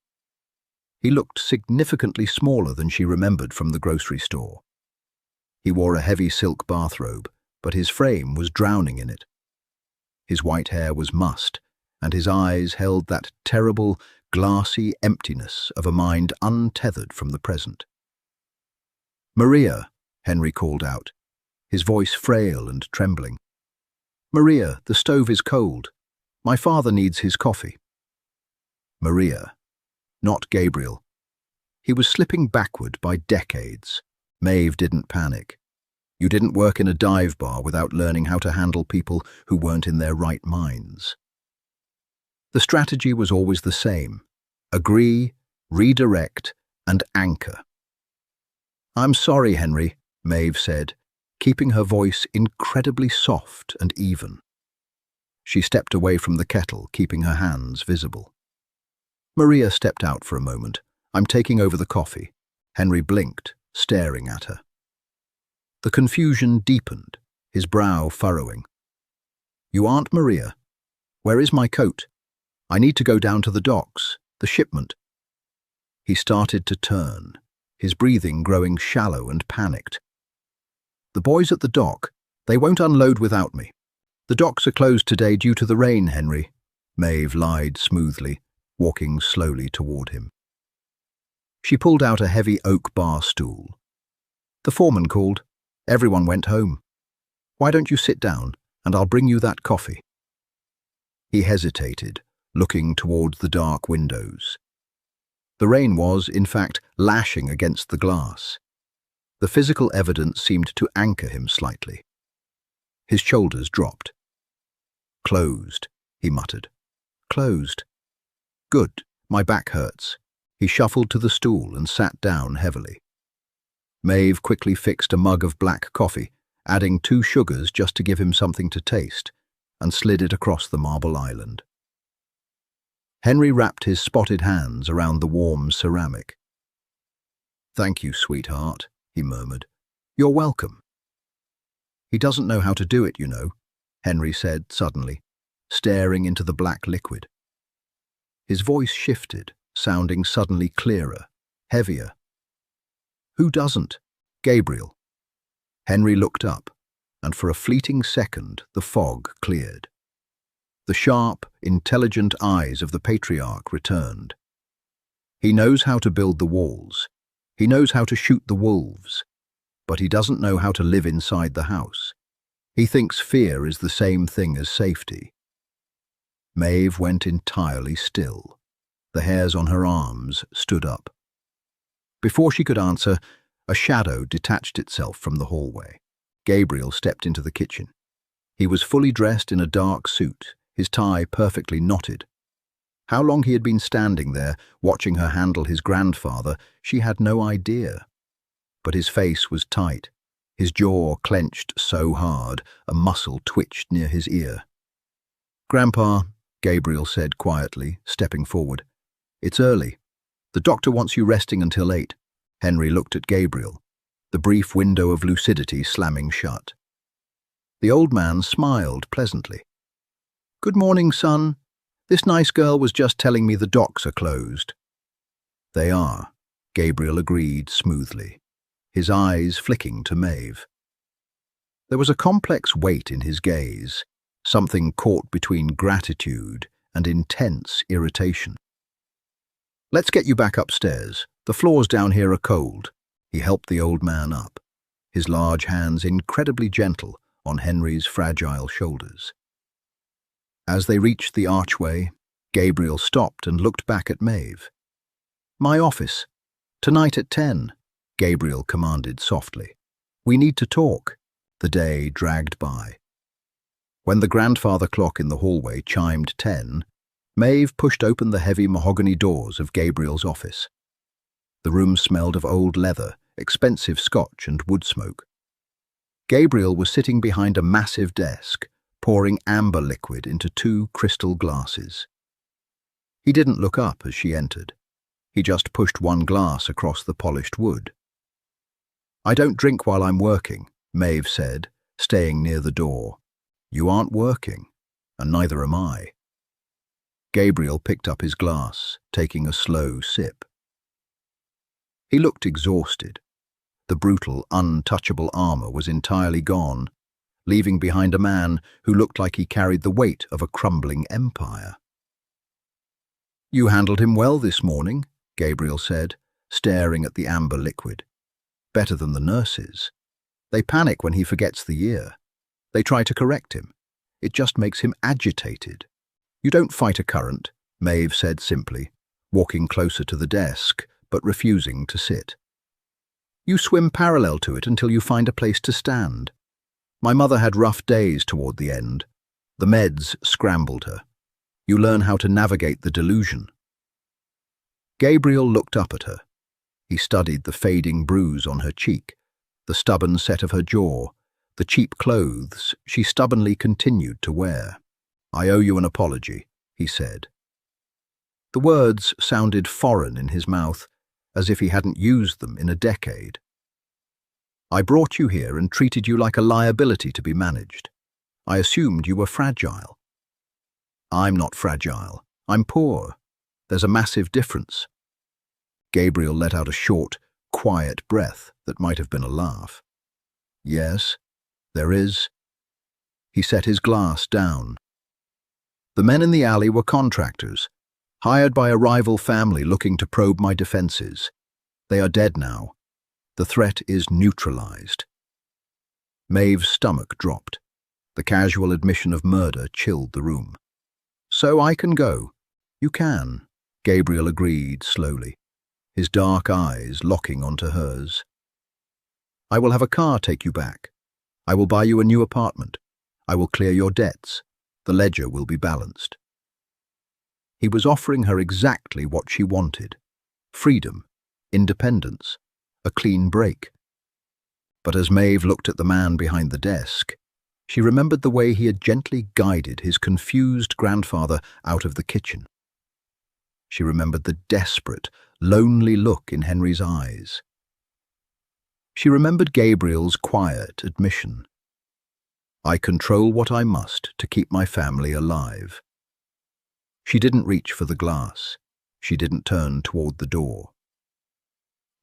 He looked significantly smaller than she remembered from the grocery store. He wore a heavy silk bathrobe, but his frame was drowning in it. His white hair was mussed, and his eyes held that terrible, glassy emptiness of a mind untethered from the present. "Maria," Henry called out, his voice frail and trembling. "Maria, the stove is cold. My father needs his coffee." Maria, not Gabriel. He was slipping backward by decades. Maeve didn't panic. You didn't work in a dive bar without learning how to handle people who weren't in their right minds. The strategy was always the same: agree, redirect, and anchor. "I'm sorry, Henry," Maeve said, keeping her voice incredibly soft and even. She stepped away from the kettle, keeping her hands visible. Maria stepped out for a moment. "I'm taking over the coffee." Henry blinked, staring at her. The confusion deepened, his brow furrowing. "You aren't Maria? Where is my coat? I need to go down to the docks, the shipment." He started to turn, his breathing growing shallow and panicked. "The boys at the dock, they won't unload without me. The docks are closed today due to the rain, Henry," Maeve lied smoothly, walking slowly toward him. She pulled out a heavy oak bar stool. The foreman called. Everyone went home. Why don't you sit down, and I'll bring you that coffee? He hesitated, looking toward the dark windows. The rain was, in fact, lashing against the glass. The physical evidence seemed to anchor him slightly. His shoulders dropped. Closed, he muttered. Closed. Good, my back hurts. He shuffled to the stool and sat down heavily. Maeve quickly fixed a mug of black coffee, adding 2 sugars just to give him something to taste, and slid it across the marble island. Henry wrapped his spotted hands around the warm ceramic. Thank you, sweetheart, he murmured. You're welcome. He doesn't know how to do it, you know, Henry said suddenly, staring into the black liquid. His voice shifted, sounding suddenly clearer, heavier. Who doesn't? Gabriel. Henry looked up, and for a fleeting second the fog cleared. The sharp, intelligent eyes of the patriarch returned. He knows how to build the walls. He knows how to shoot the wolves. But he doesn't know how to live inside the house. He thinks fear is the same thing as safety. Maeve went entirely still. The hairs on her arms stood up. Before she could answer, a shadow detached itself from the hallway. Gabriel stepped into the kitchen. He was fully dressed in a dark suit, his tie perfectly knotted. How long he had been standing there, watching her handle his grandfather, she had no idea. But his face was tight, his jaw clenched so hard, a muscle twitched near his ear. Grandpa, Gabriel said quietly, stepping forward. It's early. The doctor wants you resting until 8. Henry looked at Gabriel, the brief window of lucidity slamming shut. The old man smiled pleasantly. Good morning, son. This nice girl was just telling me the docks are closed. They are, Gabriel agreed smoothly, his eyes flicking to Maeve. There was a complex weight in his gaze, something caught between gratitude and intense irritation. Let's get you back upstairs. The floors down here are cold. He helped the old man up, his large hands incredibly gentle on Henry's fragile shoulders. As they reached the archway, Gabriel stopped and looked back at Maeve. My office. Tonight at 10, Gabriel commanded softly. We need to talk. The day dragged by. When the grandfather clock in the hallway chimed 10, Maeve pushed open the heavy mahogany doors of Gabriel's office. The room smelled of old leather, expensive scotch and wood smoke. Gabriel was sitting behind a massive desk, pouring amber liquid into 2 crystal glasses. He didn't look up as she entered. He just pushed one glass across the polished wood. I don't drink while I'm working, Maeve said, staying near the door. You aren't working, and neither am I. Gabriel picked up his glass, taking a slow sip. He looked exhausted. The brutal, untouchable armor was entirely gone, leaving behind a man who looked like he carried the weight of a crumbling empire. You handled him well this morning, Gabriel said, staring at the amber liquid. Better than the nurses. They panic when he forgets the year. They try to correct him. It just makes him agitated. You don't fight a current, Maeve said simply, walking closer to the desk, but refusing to sit. You swim parallel to it until you find a place to stand. My mother had rough days toward the end. The meds scrambled her. You learn how to navigate the delusion. Gabriel looked up at her. He studied the fading bruise on her cheek, the stubborn set of her jaw, the cheap clothes she stubbornly continued to wear. I owe you an apology, he said. The words sounded foreign in his mouth, as if he hadn't used them in a decade. I brought you here and treated you like a liability to be managed. I assumed you were fragile. I'm not fragile. I'm poor. There's a massive difference. Gabriel let out a short, quiet breath that might have been a laugh. Yes, there is. He set his glass down. The men in the alley were contractors. Hired by a rival family looking to probe my defenses. They are dead now. The threat is neutralized. Maeve's stomach dropped. The casual admission of murder chilled the room. So I can go. You can, Gabriel agreed slowly, his dark eyes locking onto hers. I will have a car take you back. I will buy you a new apartment. I will clear your debts. The ledger will be balanced. He was offering her exactly what she wanted. Freedom, independence, a clean break. But as Maeve looked at the man behind the desk, she remembered the way he had gently guided his confused grandfather out of the kitchen. She remembered the desperate, lonely look in Henry's eyes. She remembered Gabriel's quiet admission. I control what I must to keep my family alive. She didn't reach for the glass. She didn't turn toward the door.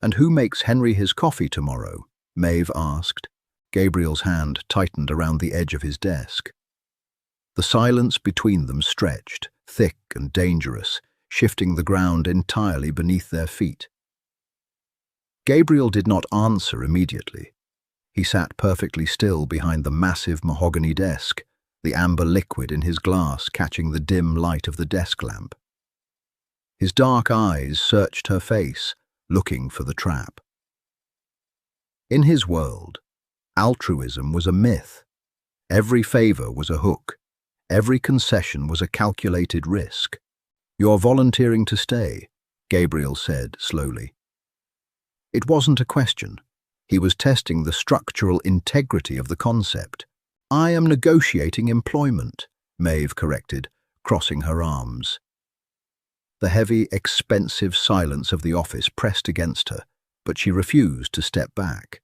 And who makes Henry his coffee tomorrow? Maeve asked. Gabriel's hand tightened around the edge of his desk. The silence between them stretched, thick and dangerous, shifting the ground entirely beneath their feet. Gabriel did not answer immediately. He sat perfectly still behind the massive mahogany desk, the amber liquid in his glass catching the dim light of the desk lamp. His dark eyes searched her face, looking for the trap. In his world, altruism was a myth. Every favor was a hook. Every concession was a calculated risk. You're volunteering to stay, Gabriel said slowly. It wasn't a question. He was testing the structural integrity of the concept. I am negotiating employment, Maeve corrected, crossing her arms. The heavy, expensive silence of the office pressed against her, but she refused to step back.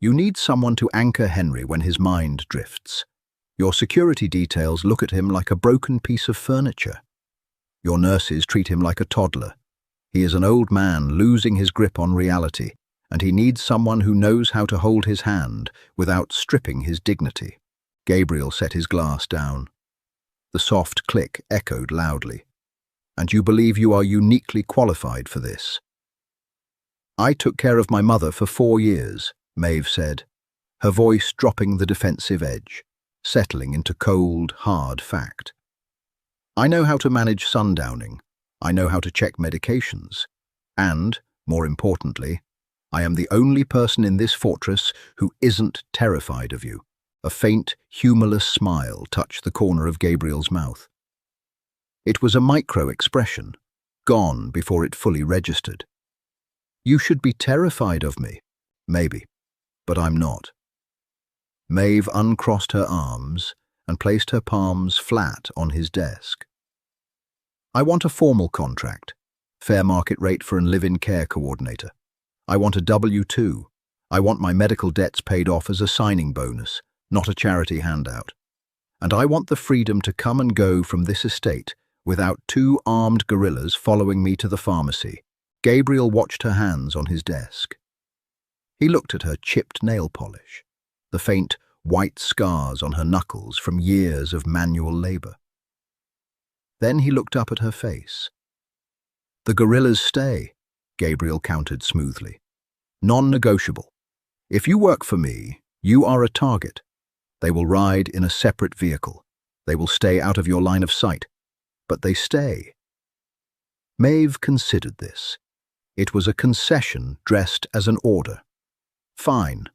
You need someone to anchor Henry when his mind drifts. Your security details look at him like a broken piece of furniture. Your nurses treat him like a toddler. He is an old man losing his grip on reality, and he needs someone who knows how to hold his hand without stripping his dignity. Gabriel set his glass down. The soft click echoed loudly. And you believe you are uniquely qualified for this? I took care of my mother for 4 years, Maeve said, her voice dropping the defensive edge, settling into cold, hard fact. I know how to manage sundowning. I know how to check medications. And, more importantly, I am the only person in this fortress who isn't terrified of you. A faint, humorless smile touched the corner of Gabriel's mouth. It was a micro-expression, gone before it fully registered. You should be terrified of me, maybe, but I'm not. Maeve uncrossed her arms and placed her palms flat on his desk. I want a formal contract, fair market rate for a live-in care coordinator. I want a W-2. I want my medical debts paid off as a signing bonus, not a charity handout. And I want the freedom to come and go from this estate without 2 armed guerrillas following me to the pharmacy. Gabriel watched her hands on his desk. He looked at her chipped nail polish, the faint white scars on her knuckles from years of manual labor. Then he looked up at her face. The guerrillas stay, Gabriel countered smoothly. Non-negotiable. If you work for me, you are a target. They will ride in a separate vehicle. They will stay out of your line of sight. But they stay. Maeve considered this. It was a concession dressed as an order. Fine.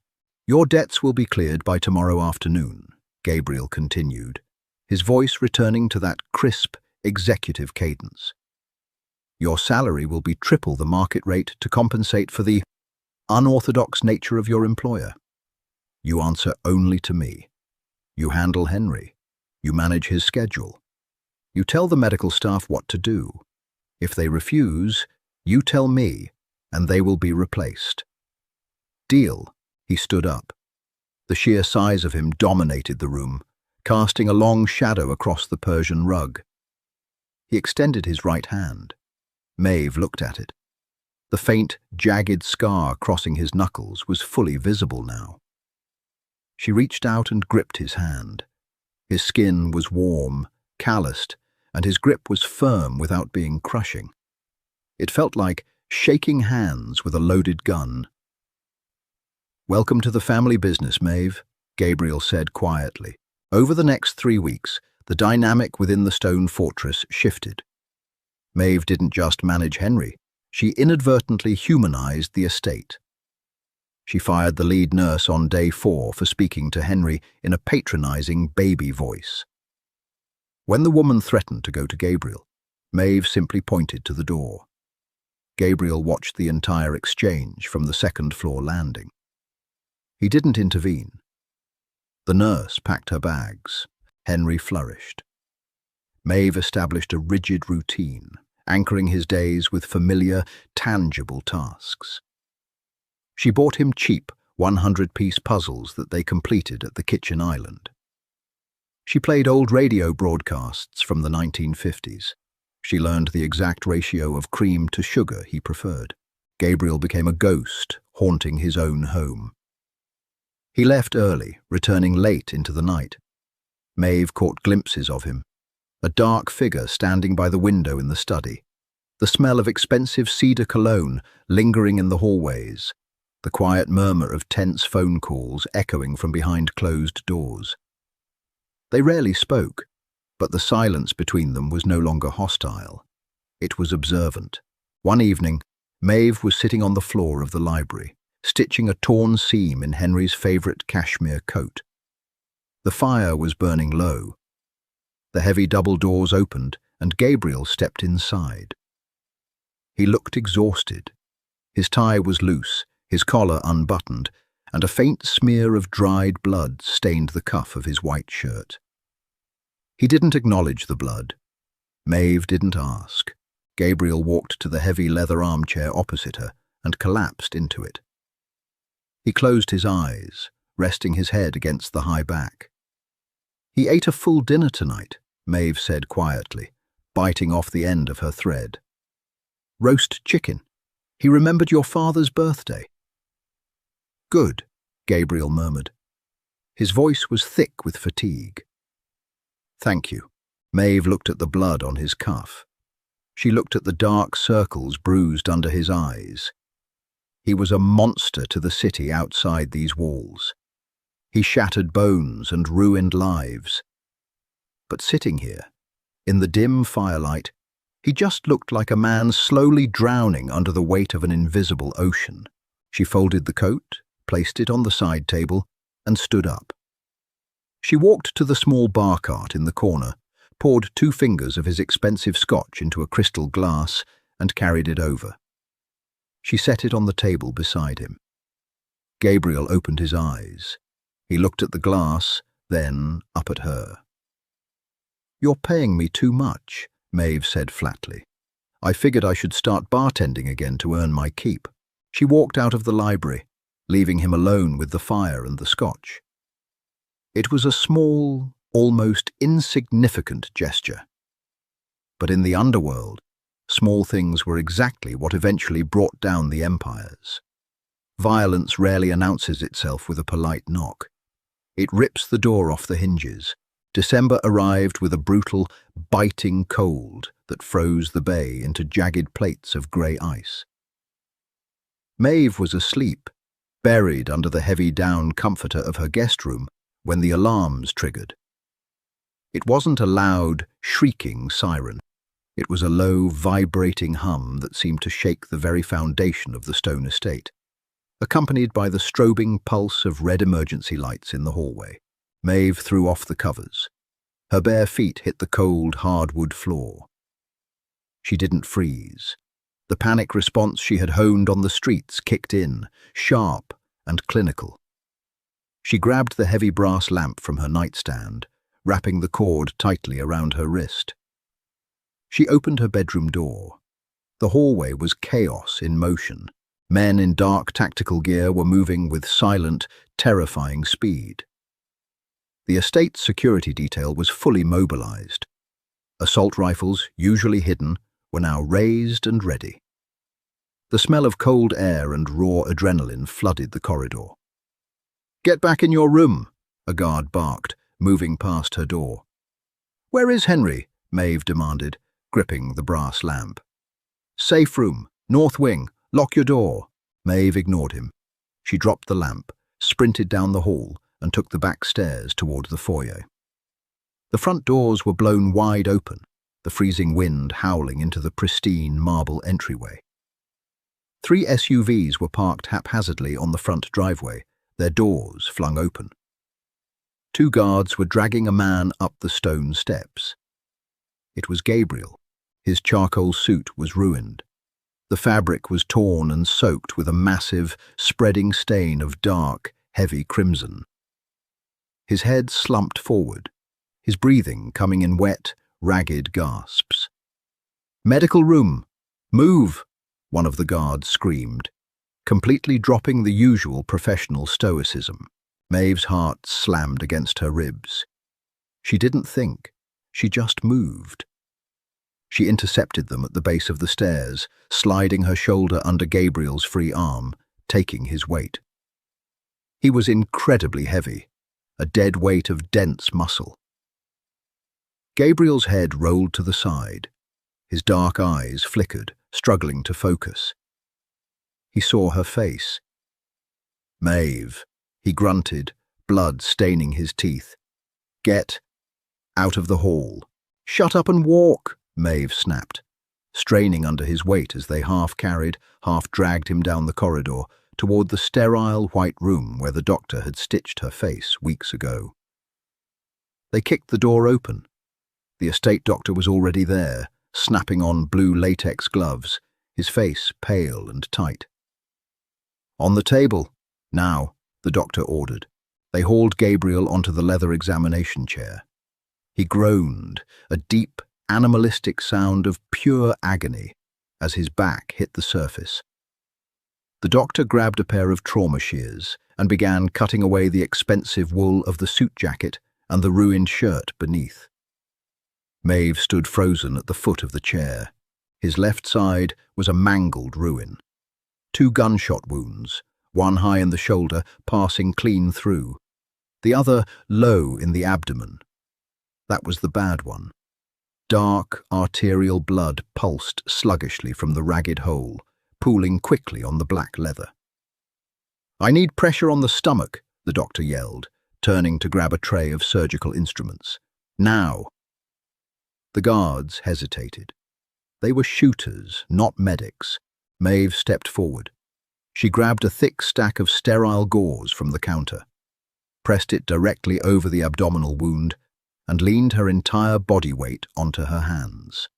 Your debts will be cleared by tomorrow afternoon, Gabriel continued, his voice returning to that crisp, executive cadence. Your salary will be triple the market rate to compensate for the unorthodox nature of your employer. You answer only to me. You handle Henry. You manage his schedule. You tell the medical staff what to do. If they refuse, you tell me, and they will be replaced. Deal. He stood up. The sheer size of him dominated the room, casting a long shadow across the Persian rug. He extended his right hand. Maeve looked at it. The faint, jagged scar crossing his knuckles was fully visible now. She reached out and gripped his hand. His skin was warm, calloused, and his grip was firm without being crushing. It felt like shaking hands with a loaded gun. "Welcome to the family business, Maeve," Gabriel said quietly. Over the next 3 weeks, the dynamic within the stone fortress shifted. Maeve didn't just manage Henry, she inadvertently humanized the estate. She fired the lead nurse on day 4 for speaking to Henry in a patronizing baby voice. When the woman threatened to go to Gabriel, Maeve simply pointed to the door. Gabriel watched the entire exchange from the second-floor landing. He didn't intervene. The nurse packed her bags. Henry flourished. Maeve established a rigid routine, anchoring his days with familiar, tangible tasks. She bought him cheap 100-piece puzzles that they completed at the kitchen island. She played old radio broadcasts from the 1950s. She learned the exact ratio of cream to sugar he preferred. Gabriel became a ghost, haunting his own home. He left early, returning late into the night. Maeve caught glimpses of him, a dark figure standing by the window in the study, the smell of expensive cedar cologne lingering in the hallways, the quiet murmur of tense phone calls echoing from behind closed doors. They rarely spoke, but the silence between them was no longer hostile. It was observant. One evening, Maeve was sitting on the floor of the library, stitching a torn seam in Henry's favorite cashmere coat. The fire was burning low. The heavy double doors opened, and Gabriel stepped inside. He looked exhausted. His tie was loose, his collar unbuttoned, and a faint smear of dried blood stained the cuff of his white shirt. He didn't acknowledge the blood. Maeve didn't ask. Gabriel walked to the heavy leather armchair opposite her and collapsed into it. He closed his eyes, resting his head against the high back. "He ate a full dinner tonight," Maeve said quietly, biting off the end of her thread. "Roast chicken. He remembered your father's birthday." "Good," Gabriel murmured. His voice was thick with fatigue. "Thank you." Maeve looked at the blood on his cuff. She looked at the dark circles bruised under his eyes. He was a monster to the city outside these walls. He shattered bones and ruined lives. But sitting here, in the dim firelight, he just looked like a man slowly drowning under the weight of an invisible ocean. She folded the coat, placed it on the side table, and stood up. She walked to the small bar cart in the corner, poured 2 fingers of his expensive scotch into a crystal glass, and carried it over. She set it on the table beside him. Gabriel opened his eyes. He looked at the glass, then up at her. "You're paying me too much," Maeve said flatly. "I figured I should start bartending again to earn my keep." She walked out of the library, leaving him alone with the fire and the scotch. It was a small, almost insignificant gesture. But in the underworld, small things were exactly what eventually brought down the empires. Violence rarely announces itself with a polite knock. It rips the door off the hinges. December arrived with a brutal, biting cold that froze the bay into jagged plates of grey ice. Maeve was asleep, buried under the heavy down comforter of her guest room, when the alarms triggered. It wasn't a loud, shrieking siren. It was a low, vibrating hum that seemed to shake the very foundation of the stone estate, accompanied by the strobing pulse of red emergency lights in the hallway. Maeve threw off the covers. Her bare feet hit the cold, hardwood floor. She didn't freeze. The panic response she had honed on the streets kicked in, sharp and clinical. She grabbed the heavy brass lamp from her nightstand, wrapping the cord tightly around her wrist. She opened her bedroom door. The hallway was chaos in motion. Men in dark tactical gear were moving with silent, terrifying speed. The estate's security detail was fully mobilized. Assault rifles, usually hidden, were now raised and ready. The smell of cold air and raw adrenaline flooded the corridor. "Get back in your room," a guard barked, moving past her door. "Where is Henry?" Maeve demanded, gripping the brass lamp. Safe room, north wing, lock your door. Maeve ignored him. She dropped the lamp, sprinted down the hall, and took the back stairs toward the foyer. The front doors were blown wide open, the freezing wind howling into the pristine marble entryway. 3 SUVs were parked haphazardly on the front driveway, their doors flung open. 2 guards were dragging a man up the stone steps. It was Gabriel. His charcoal suit was ruined. The fabric was torn and soaked with a massive, spreading stain of dark, heavy crimson. His head slumped forward, his breathing coming in wet, ragged gasps. "Medical room! Move!" one of the guards screamed, completely dropping the usual professional stoicism. Maeve's heart slammed against her ribs. She didn't think, she just moved. She intercepted them at the base of the stairs, sliding her shoulder under Gabriel's free arm, taking his weight. He was incredibly heavy, a dead weight of dense muscle. Gabriel's head rolled to the side. His dark eyes flickered, struggling to focus. He saw her face. "Maeve," he grunted, blood staining his teeth. "Get out of the hall." "Shut up and walk," Maeve snapped, straining under his weight as they half-carried, half-dragged him down the corridor toward the sterile white room where the doctor had stitched her face weeks ago. They kicked the door open. The estate doctor was already there, snapping on blue latex gloves, his face pale and tight. "On the table, now," the doctor ordered. They hauled Gabriel onto the leather examination chair. He groaned, a deep, animalistic sound of pure agony, as his back hit the surface. The doctor grabbed a pair of trauma shears and began cutting away the expensive wool of the suit jacket and the ruined shirt beneath. Maeve stood frozen at the foot of the chair. His left side was a mangled ruin. 2 gunshot wounds, one high in the shoulder, passing clean through. The other low in the abdomen. That was the bad one. Dark, arterial blood pulsed sluggishly from the ragged hole, pooling quickly on the black leather. "I need pressure on the stomach," the doctor yelled, turning to grab a tray of surgical instruments. "Now!" The guards hesitated. They were shooters, not medics. Maeve stepped forward. She grabbed a thick stack of sterile gauze from the counter, pressed it directly over the abdominal wound, and leaned her entire body weight onto her hands.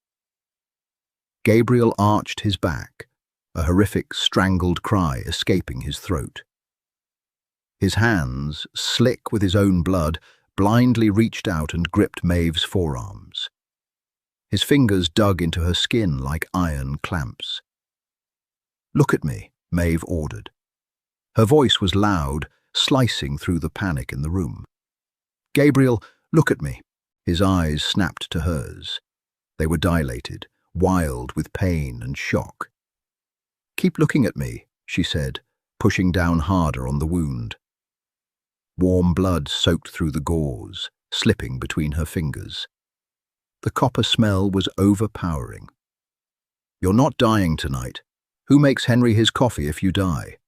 Gabriel arched his back, a horrific strangled cry escaping his throat. His hands, slick with his own blood, blindly reached out and gripped Maeve's forearms. His fingers dug into her skin like iron clamps. "Look at me," Maeve ordered. Her voice was loud, slicing through the panic in the room. "Gabriel, look at me." His eyes snapped to hers. They were dilated, wild with pain and shock. "Keep looking at me," she said, pushing down harder on the wound. Warm blood soaked through the gauze, slipping between her fingers. The copper smell was overpowering. "You're not dying tonight. Who makes Henry his coffee if you die?"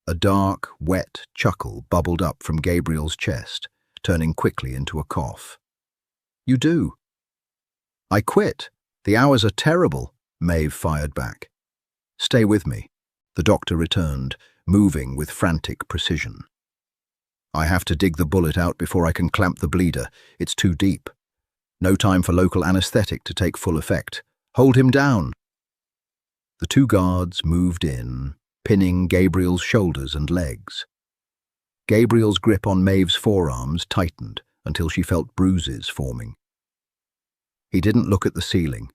A dark, wet chuckle bubbled up from Gabriel's chest, turning quickly into a cough. "You do." "I quit. The hours are terrible," Maeve fired back. "Stay with me," the doctor returned, moving with frantic precision. "I have to dig the bullet out before I can clamp the bleeder. It's too deep. No time for local anesthetic to take full effect. Hold him down." The 2 guards moved in, pinning Gabriel's shoulders and legs. Gabriel's grip on Maeve's forearms tightened until she felt bruises forming. He didn't look at the ceiling.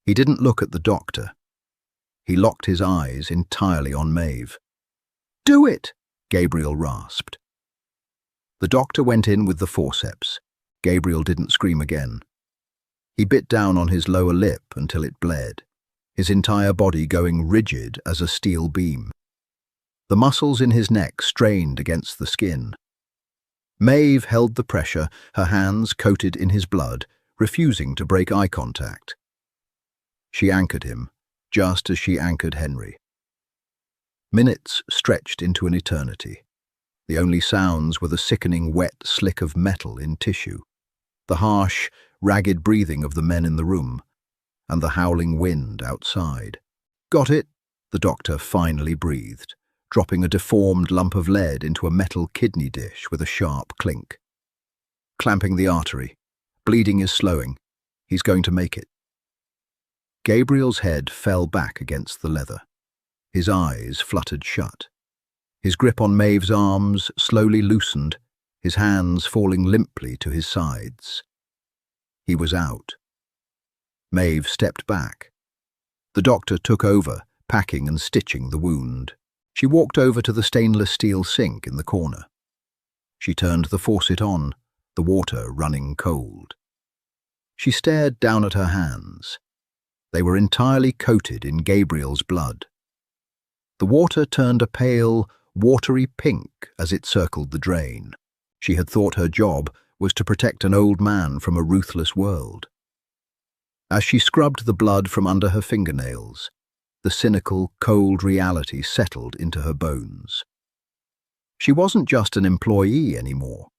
He didn't look at the doctor. He locked his eyes entirely on Maeve. "Do it!" Gabriel rasped. The doctor went in with the forceps. Gabriel didn't scream again. He bit down on his lower lip until it bled, his entire body going rigid as a steel beam. The muscles in his neck strained against the skin. Maeve held the pressure, her hands coated in his blood, refusing to break eye contact. She anchored him, just as she anchored Henry. Minutes stretched into an eternity. The only sounds were the sickening wet slick of metal in tissue, the harsh, ragged breathing of the men in the room, and the howling wind outside. "Got it?" the doctor finally breathed, dropping a deformed lump of lead into a metal kidney dish with a sharp clink. "Clamping the artery. Bleeding is slowing. He's going to make it." Gabriel's head fell back against the leather. His eyes fluttered shut. His grip on Maeve's arms slowly loosened, his hands falling limply to his sides. He was out. Maeve stepped back. The doctor took over, packing and stitching the wound. She walked over to the stainless steel sink in the corner. She turned the faucet on, the water running cold. She stared down at her hands. They were entirely coated in Gabriel's blood. The water turned a pale, watery pink as it circled the drain. She had thought her job was to protect an old man from a ruthless world. As she scrubbed the blood from under her fingernails, the cynical, cold reality settled into her bones. She wasn't just an employee anymore.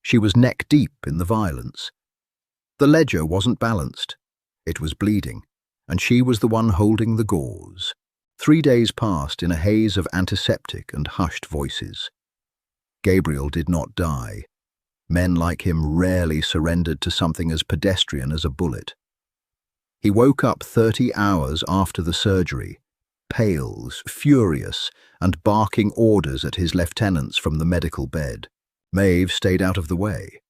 She was neck-deep in the violence. The ledger wasn't balanced. It was bleeding, and she was the one holding the gauze. 3 days passed in a haze of antiseptic and hushed voices. Gabriel did not die. Men like him rarely surrendered to something as pedestrian as a bullet. He woke up 30 hours after the surgery, pale, furious, and barking orders at his lieutenants from the medical bed. Maeve stayed out of the way.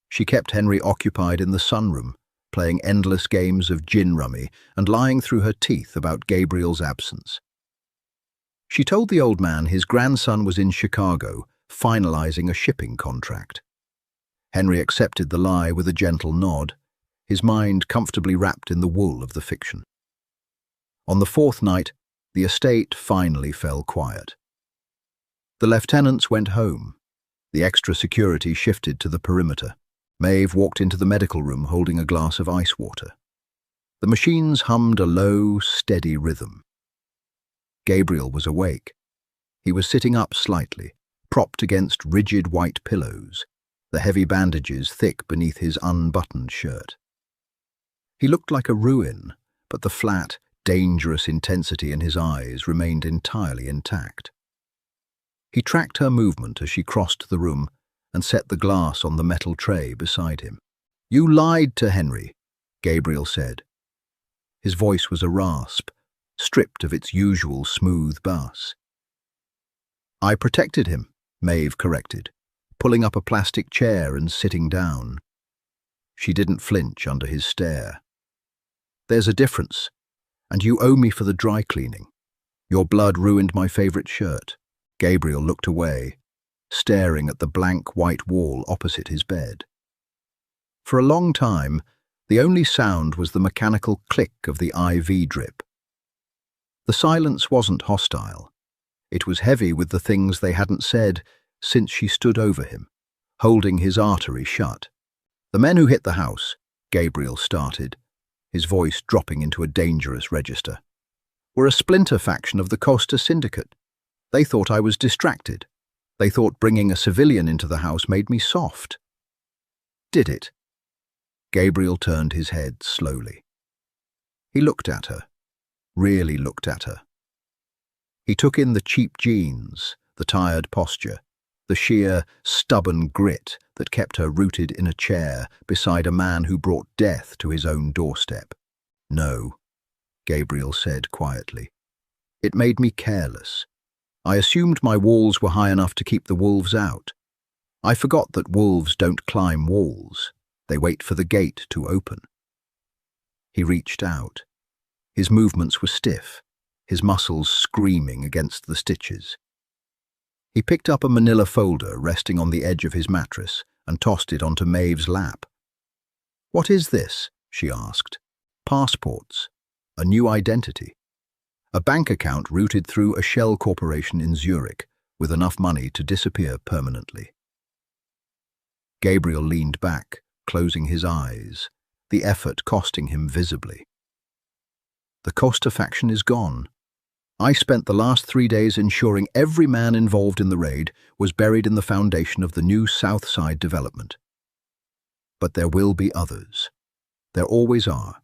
She kept Henry occupied in the sunroom, playing endless games of gin rummy and lying through her teeth about Gabriel's absence. She told the old man his grandson was in Chicago, finalizing a shipping contract. Henry accepted the lie with a gentle nod, his mind comfortably wrapped in the wool of the fiction. On the 4th night, the estate finally fell quiet. The lieutenants went home. The extra security shifted to the perimeter. Maeve walked into the medical room holding a glass of ice water. The machines hummed a low, steady rhythm. Gabriel was awake. He was sitting up slightly, propped against rigid white pillows, the heavy bandages thick beneath his unbuttoned shirt. He looked like a ruin, but the flat, dangerous intensity in his eyes remained entirely intact. He tracked her movement as she crossed the room and set the glass on the metal tray beside him. "You lied to Henry," Gabriel said. His voice was a rasp, stripped of its usual smooth bass. "I protected him," Maeve corrected, pulling up a plastic chair and sitting down. She didn't flinch under his stare. "There's a difference, and you owe me for the dry cleaning. Your blood ruined my favorite shirt." Gabriel looked away, staring at the blank white wall opposite his bed. For a long time, the only sound was the mechanical click of the IV drip. The silence wasn't hostile. It was heavy with the things they hadn't said since she stood over him, holding his artery shut. "The men who hit the house," Gabriel started, his voice dropping into a dangerous register, "were a splinter faction of the Costa Syndicate. They thought I was distracted. They thought bringing a civilian into the house made me soft." "Did it?" Gabriel turned his head slowly. He looked at her, really looked at her. He took in the cheap jeans, the tired posture, the sheer, stubborn grit that kept her rooted in a chair beside a man who brought death to his own doorstep. "No," Gabriel said quietly. "It made me careless. I assumed my walls were high enough to keep the wolves out. I forgot that wolves don't climb walls. They wait for the gate to open." He reached out. His movements were stiff, his muscles screaming against the stitches. He picked up a manila folder resting on the edge of his mattress and tossed it onto Maeve's lap. "What is this?" she asked. "Passports. A new identity. A bank account routed through a shell corporation in Zurich with enough money to disappear permanently." Gabriel leaned back, closing his eyes, the effort costing him visibly. The Costa faction is gone. I spent the last 3 days ensuring every man involved in the raid was buried in the foundation of the new South Side development. But there will be others. There always are.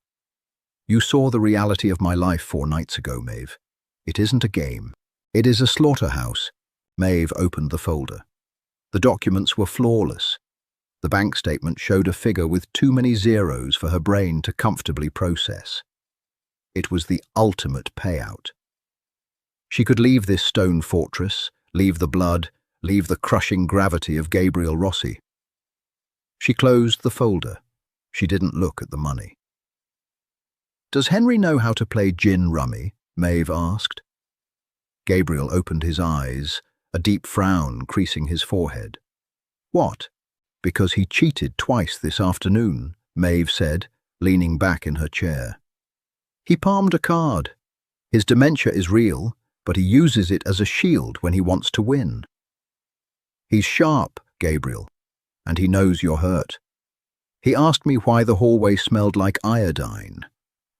You saw the reality of my life 4 nights ago, Maeve. It isn't a game. It is a slaughterhouse. Maeve opened the folder. The documents were flawless. The bank statement showed a figure with too many zeros for her brain to comfortably process. It was the ultimate payout. She could leave this stone fortress, leave the blood, leave the crushing gravity of Gabriel Rossi. She closed the folder. She didn't look at the money. "Does Henry know how to play gin rummy?" Maeve asked. Gabriel opened his eyes, a deep frown creasing his forehead. "What? Because he cheated twice this afternoon," Maeve said, leaning back in her chair. "He palmed a card. His dementia is real, but he uses it as a shield when he wants to win. He's sharp, Gabriel, and he knows you're hurt. He asked me why the hallway smelled like iodine.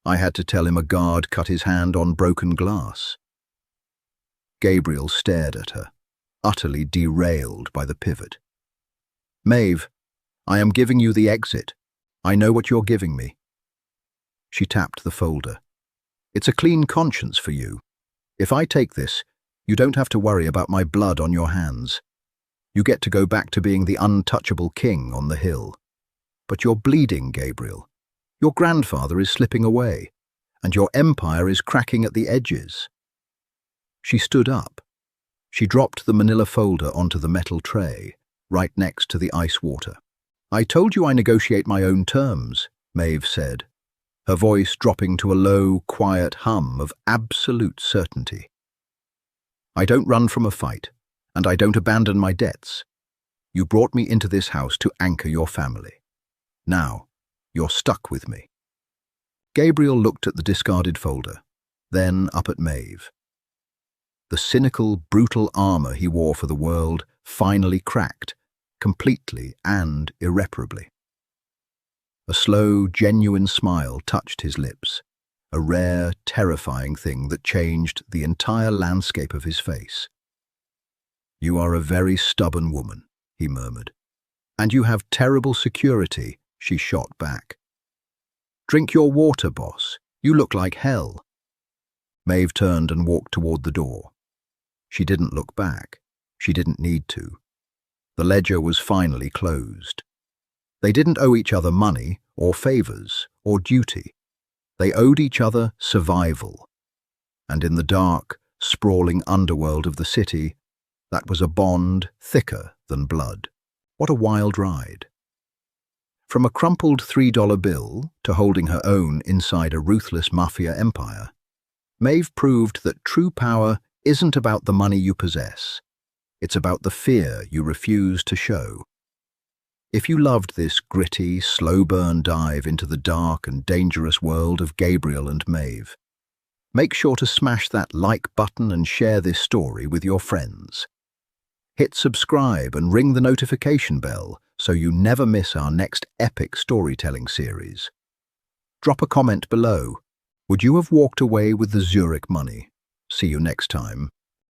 I had to tell him a guard cut his hand on broken glass." Gabriel stared at her, utterly derailed by the pivot. "Maeve, I am giving you the exit. I know what you're giving me." She tapped the folder. "It's a clean conscience for you. If I take this, you don't have to worry about my blood on your hands. You get to go back to being the untouchable king on the hill. But you're bleeding, Gabriel. Your grandfather is slipping away, and your empire is cracking at the edges." She stood up. She dropped the manila folder onto the metal tray, right next to the ice water. "I told you I negotiate my own terms," Maeve said, her voice dropping to a low, quiet hum of absolute certainty. "I don't run from a fight, and I don't abandon my debts. You brought me into this house to anchor your family. Now, you're stuck with me." Gabriel looked at the discarded folder, then up at Maeve. The cynical, brutal armor he wore for the world finally cracked, completely and irreparably. A slow, genuine smile touched his lips, a rare, terrifying thing that changed the entire landscape of his face. "You are a very stubborn woman," he murmured. "And you have terrible security," she shot back. "Drink your water, boss. You look like hell." Maeve turned and walked toward the door. She didn't look back. She didn't need to. The ledger was finally closed. They didn't owe each other money or favors or duty. They owed each other survival. And in the dark, sprawling underworld of the city, that was a bond thicker than blood. What a wild ride. From a crumpled $3 bill to holding her own inside a ruthless mafia empire, Maeve proved that true power isn't about the money you possess. It's about the fear you refuse to show. If you loved this gritty, slow-burn dive into the dark and dangerous world of Gabriel and Maeve, make sure to smash that like button and share this story with your friends. Hit subscribe and ring the notification bell so you never miss our next epic storytelling series. Drop a comment below. Would you have walked away with the Zurich money? See you next time.